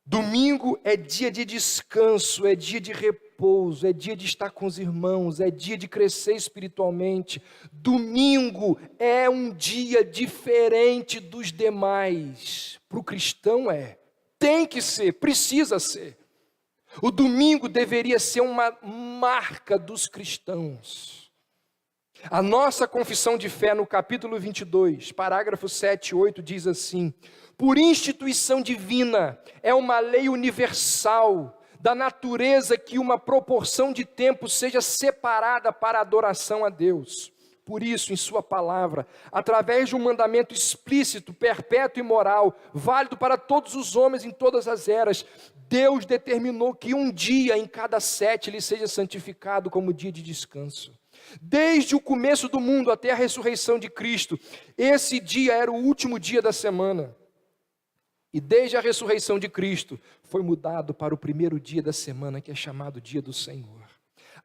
Domingo é dia de descanso, é dia de repouso, é dia de estar com os irmãos, é dia de crescer espiritualmente. Domingo é um dia diferente dos demais. Para o cristão tem que ser, precisa ser. O domingo deveria ser uma marca dos cristãos. A nossa confissão de fé no capítulo 22, parágrafo 7 e 8 diz assim: por instituição divina, é uma lei universal da natureza que uma proporção de tempo seja separada para a adoração a Deus. Por isso, em sua palavra, através de um mandamento explícito, perpétuo e moral, válido para todos os homens em todas as eras, Deus determinou que um dia em cada 7 lhe seja santificado como dia de descanso. Desde o começo do mundo até a ressurreição de Cristo, esse dia era o último dia da semana. E desde a ressurreição de Cristo, foi mudado para o primeiro dia da semana, que é chamado Dia do Senhor.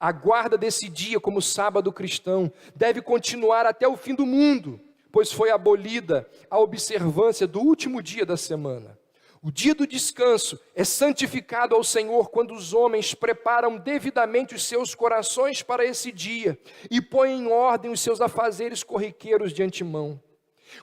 A guarda desse dia como sábado cristão deve continuar até o fim do mundo, pois foi abolida a observância do último dia da semana. O dia do descanso é santificado ao Senhor quando os homens preparam devidamente os seus corações para esse dia e põem em ordem os seus afazeres corriqueiros de antemão.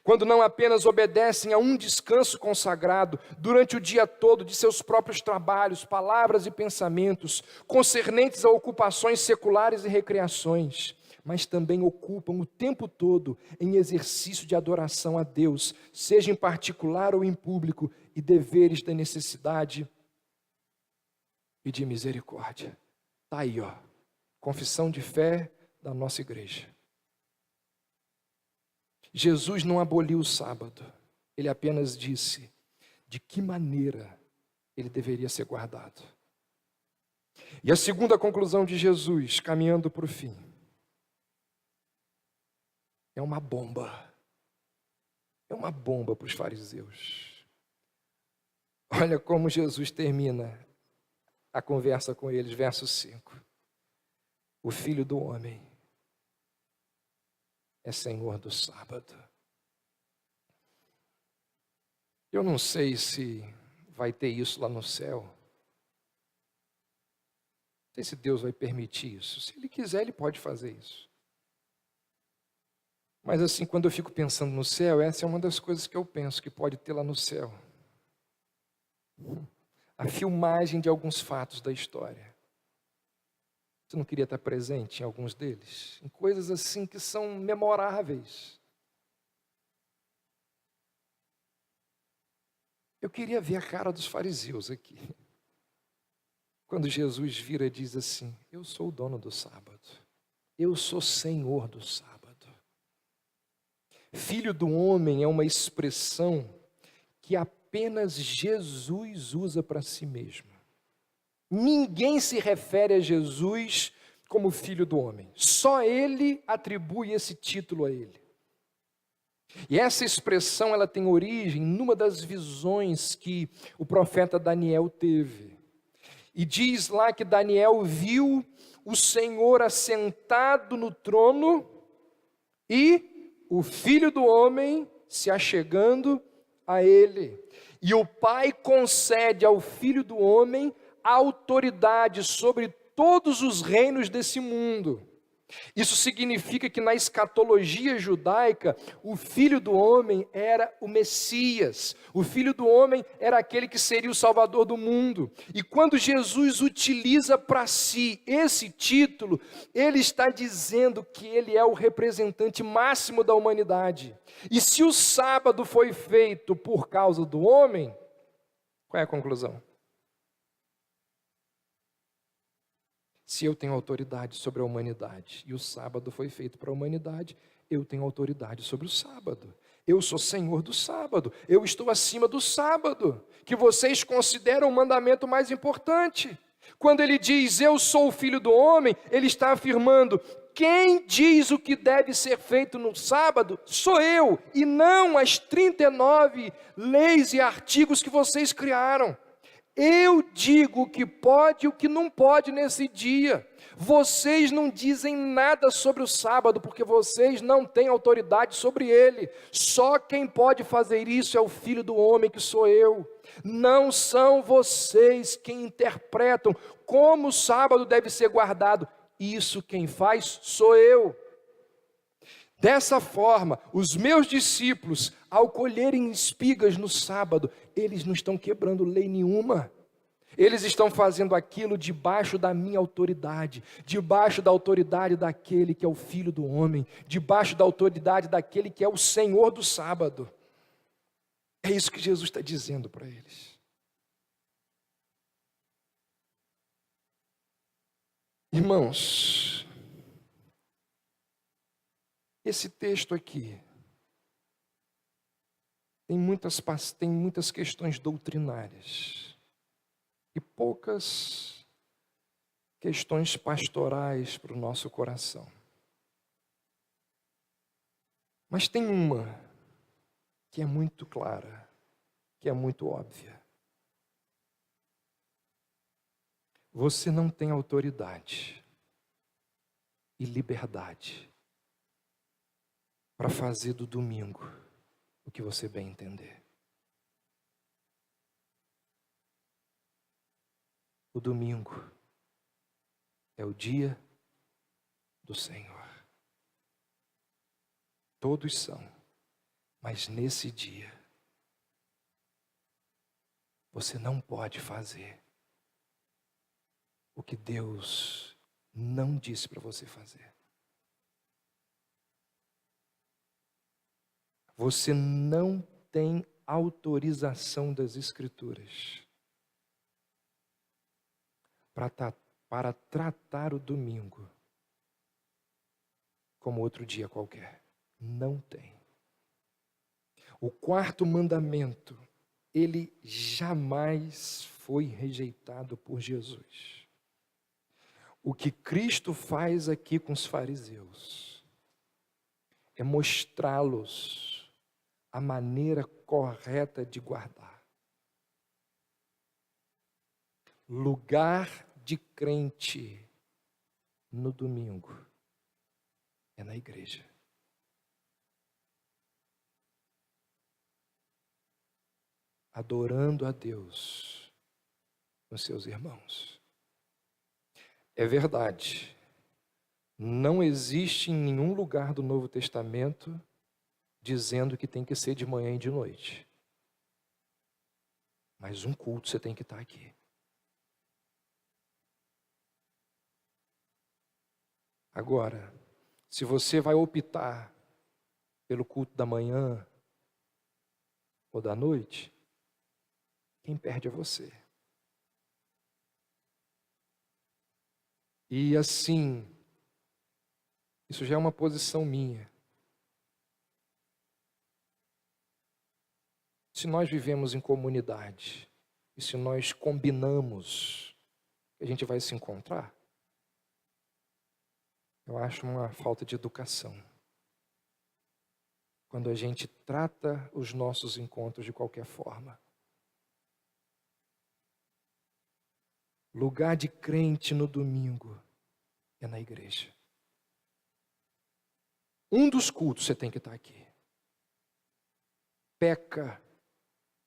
Quando não apenas obedecem a um descanso consagrado durante o dia todo de seus próprios trabalhos, palavras e pensamentos, concernentes a ocupações seculares e recreações, mas também ocupam o tempo todo em exercício de adoração a Deus, seja em particular ou em público, e deveres da necessidade e de misericórdia. Está aí, confissão de fé da nossa igreja. Jesus não aboliu o sábado, ele apenas disse de que maneira ele deveria ser guardado. E a segunda conclusão de Jesus, caminhando para o fim: é uma bomba. É uma bomba para os fariseus. Olha como Jesus termina a conversa com eles, verso 5. O Filho do Homem é Senhor do sábado. Eu não sei se vai ter isso lá no céu. Não sei se Deus vai permitir isso. Se Ele quiser, Ele pode fazer isso. Mas assim, quando eu fico pensando no céu, essa é uma das coisas que eu penso que pode ter lá no céu. A filmagem de alguns fatos da história. Você não queria estar presente em alguns deles? Em coisas assim que são memoráveis. Eu queria ver a cara dos fariseus aqui. Quando Jesus vira e diz assim: eu sou o dono do sábado. Eu sou Senhor do sábado. Filho do homem é uma expressão que apenas Jesus usa para si mesmo. Ninguém se refere a Jesus como filho do homem. Só ele atribui esse título a ele. E essa expressão ela tem origem numa das visões que o profeta Daniel teve. E diz lá que Daniel viu o Senhor assentado no trono e o Filho do Homem se achegando a ele. E o Pai concede ao Filho do Homem autoridade sobre todos os reinos desse mundo. Isso significa que na escatologia judaica, o Filho do Homem era o Messias. O Filho do Homem era aquele que seria o Salvador do mundo. E quando Jesus utiliza para si esse título, ele está dizendo que ele é o representante máximo da humanidade. E se o sábado foi feito por causa do homem, qual é a conclusão? Se eu tenho autoridade sobre a humanidade e o sábado foi feito para a humanidade, eu tenho autoridade sobre o sábado. Eu sou Senhor do sábado. Eu estou acima do sábado, que vocês consideram o mandamento mais importante. Quando ele diz, eu sou o Filho do Homem, ele está afirmando, quem diz o que deve ser feito no sábado sou eu, e não as 39 leis e artigos que vocês criaram. Eu digo o que pode e o que não pode nesse dia. Vocês não dizem nada sobre o sábado, porque vocês não têm autoridade sobre ele. Só quem pode fazer isso é o Filho do Homem, que sou eu. Não são vocês quem interpretam como o sábado deve ser guardado. Isso quem faz sou eu. Dessa forma, os meus discípulos, ao colherem espigas no sábado, eles não estão quebrando lei nenhuma. Eles estão fazendo aquilo debaixo da minha autoridade, debaixo da autoridade daquele que é o Filho do Homem, debaixo da autoridade daquele que é o Senhor do sábado. É isso que Jesus está dizendo para eles. Irmãos, esse texto aqui tem muitas questões doutrinárias e poucas questões pastorais para o nosso coração. Mas tem uma que é muito clara, que é muito óbvia. Você não tem autoridade e liberdade para fazer do domingo o que você bem entender. O domingo é o dia do Senhor. Todos são, mas nesse dia você não pode fazer o que Deus não disse para você fazer. Você não tem autorização das Escrituras para tratar o domingo como outro dia qualquer. Não tem. O quarto mandamento, ele jamais foi rejeitado por Jesus. O que Cristo faz aqui com os fariseus é mostrá-los a maneira correta de guardar. Lugar de crente no domingo é na igreja. Adorando a Deus com seus irmãos. É verdade, não existe em nenhum lugar do Novo Testamento dizendo que tem que ser de manhã e de noite. Mas um culto você tem que estar aqui. Agora, se você vai optar pelo culto da manhã ou da noite, quem perde é você. E assim, isso já é uma posição minha. Se nós vivemos em comunidade, e se nós combinamos que a gente vai se encontrar, eu acho uma falta de educação. Quando a gente trata os nossos encontros de qualquer forma. Lugar de crente no domingo é na igreja. Um dos cultos você tem que estar aqui. Peca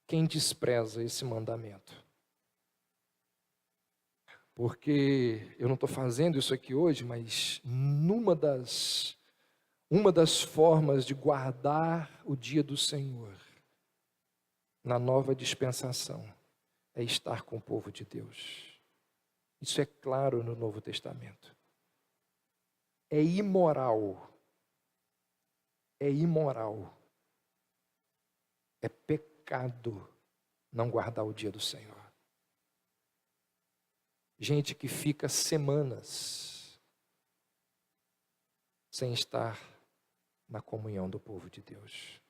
quem despreza esse mandamento. Porque eu não estou fazendo isso aqui hoje, mas uma das formas de guardar o dia do Senhor na nova dispensação é estar com o povo de Deus. Isso é claro no Novo Testamento. É imoral. É pecado não guardar o dia do Senhor. Gente que fica semanas sem estar na comunhão do povo de Deus.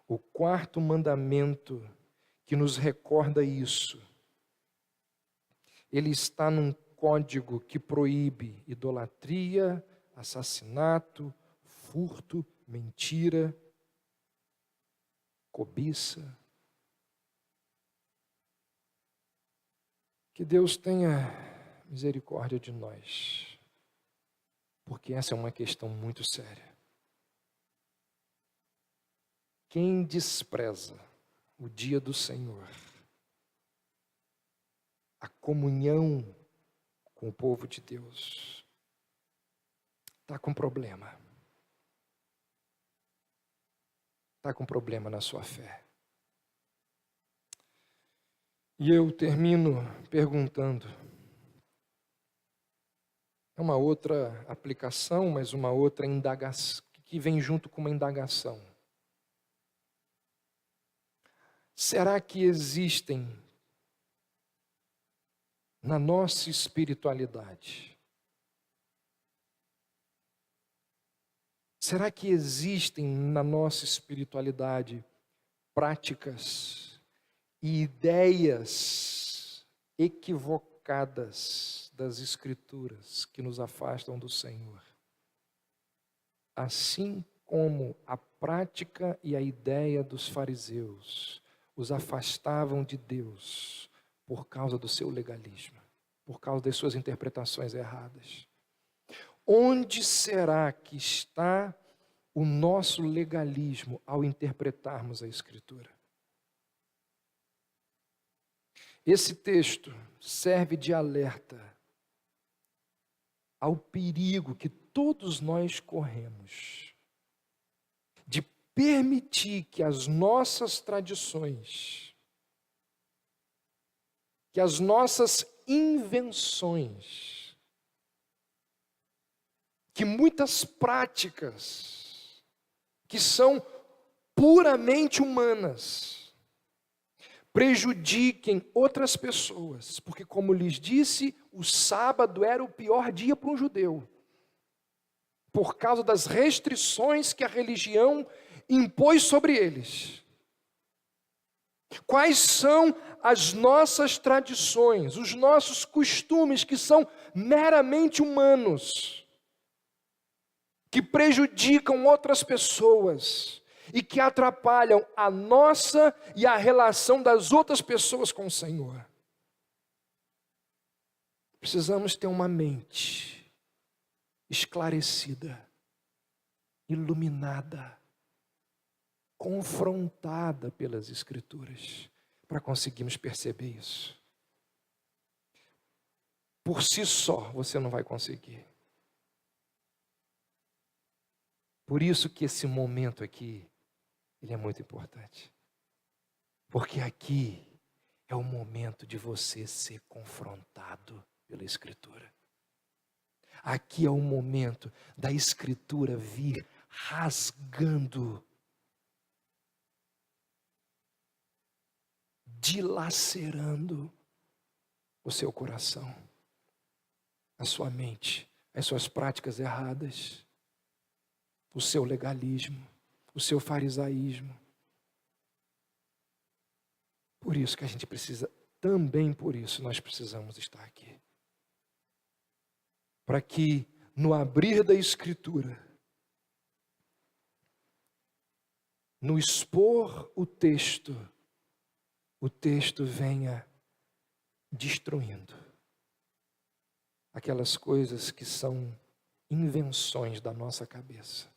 O quarto mandamento que nos recorda isso, ele está num código que proíbe idolatria, assassinato, furto, mentira, cobiça. Que Deus tenha misericórdia de nós, porque essa é uma questão muito séria. Quem despreza o dia do Senhor, a comunhão com o povo de Deus, está com problema. Está com problema na sua fé. E eu termino perguntando, é uma outra aplicação, mas uma outra indagação, que vem junto com uma indagação. Será que existem na nossa espiritualidade, será que existem na nossa espiritualidade práticas e ideias equivocadas das Escrituras que nos afastam do Senhor? Assim como a prática e a ideia dos fariseus os afastavam de Deus por causa do seu legalismo, por causa das suas interpretações erradas. Onde será que está o nosso legalismo ao interpretarmos a Escritura? Esse texto serve de alerta ao perigo que todos nós corremos de permitir que as nossas tradições, que as nossas invenções, que muitas práticas que são puramente humanas, prejudiquem outras pessoas, porque, como lhes disse, o sábado era o pior dia para um judeu, por causa das restrições que a religião impôs sobre eles. Quais são as nossas tradições, os nossos costumes que são meramente humanos, que prejudicam outras pessoas e que atrapalham a nossa e a relação das outras pessoas com o Senhor. Precisamos ter uma mente esclarecida, iluminada, confrontada pelas Escrituras, para conseguirmos perceber isso. Por si só, você não vai conseguir. Por isso que esse momento aqui, ele é muito importante. Porque aqui é o momento de você ser confrontado pela Escritura. Aqui é o momento da Escritura vir rasgando, dilacerando o seu coração, a sua mente, as suas práticas erradas, o seu legalismo, o seu farisaísmo. Por isso que a gente precisa, também por isso nós precisamos estar aqui. Para que no abrir da Escritura, no expor o texto venha destruindo aquelas coisas que são invenções da nossa cabeça,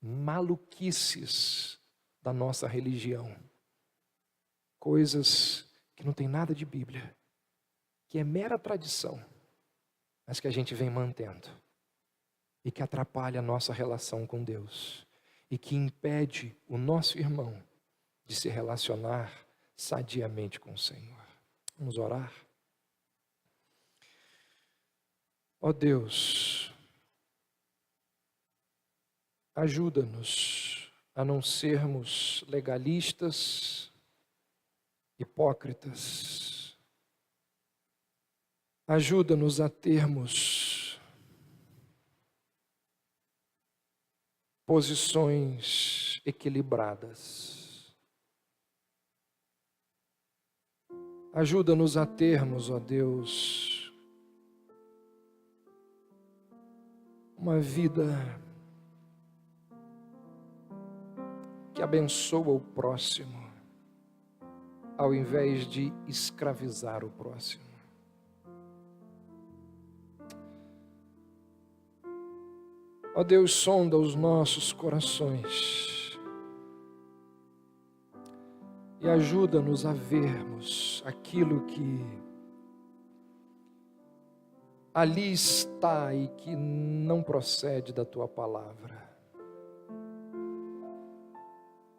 maluquices da nossa religião, coisas que não tem nada de Bíblia, que é mera tradição, mas que a gente vem mantendo e que atrapalha a nossa relação com Deus e que impede o nosso irmão de se relacionar sadiamente com o Senhor. Vamos orar? Ó Deus, ajuda-nos a não sermos legalistas, hipócritas. Ajuda-nos a termos posições equilibradas. Ajuda-nos a termos, ó Deus, uma vida que abençoa o próximo, ao invés de escravizar o próximo. Ó Deus, sonda os nossos corações e ajuda-nos a vermos aquilo que ali está e que não procede da Tua palavra,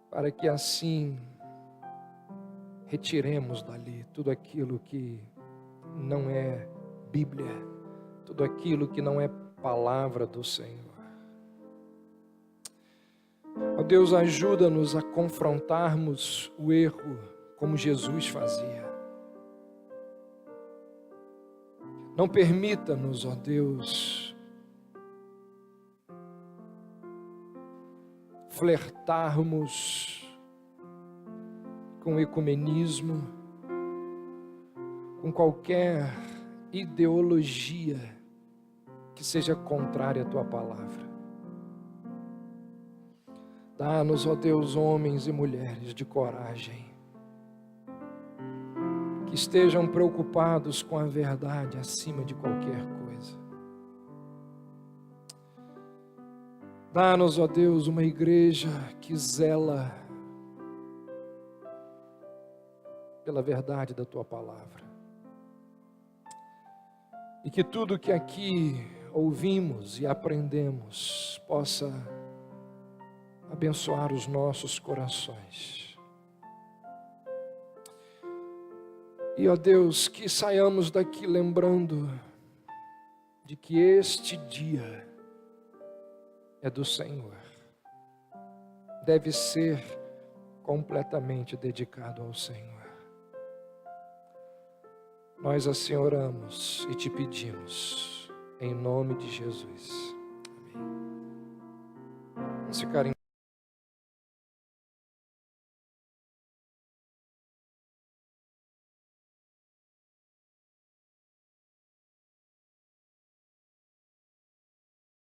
para que assim retiremos dali tudo aquilo que não é Bíblia, tudo aquilo que não é palavra do Senhor. Ó Deus, ajuda-nos a confrontarmos o erro como Jesus fazia. Não permita-nos, ó Deus, flertarmos com o ecumenismo, com qualquer ideologia que seja contrária à Tua palavra. Dá-nos, ó Deus, homens e mulheres de coragem, que estejam preocupados com a verdade acima de qualquer coisa. Dá-nos, ó Deus, uma igreja que zela pela verdade da Tua palavra. E que tudo que aqui ouvimos e aprendemos possa abençoar os nossos corações. E, ó Deus, que saiamos daqui lembrando de que este dia é do Senhor. Deve ser completamente dedicado ao Senhor. Nós assim oramos e te pedimos, em nome de Jesus. Amém. Vamos ficar em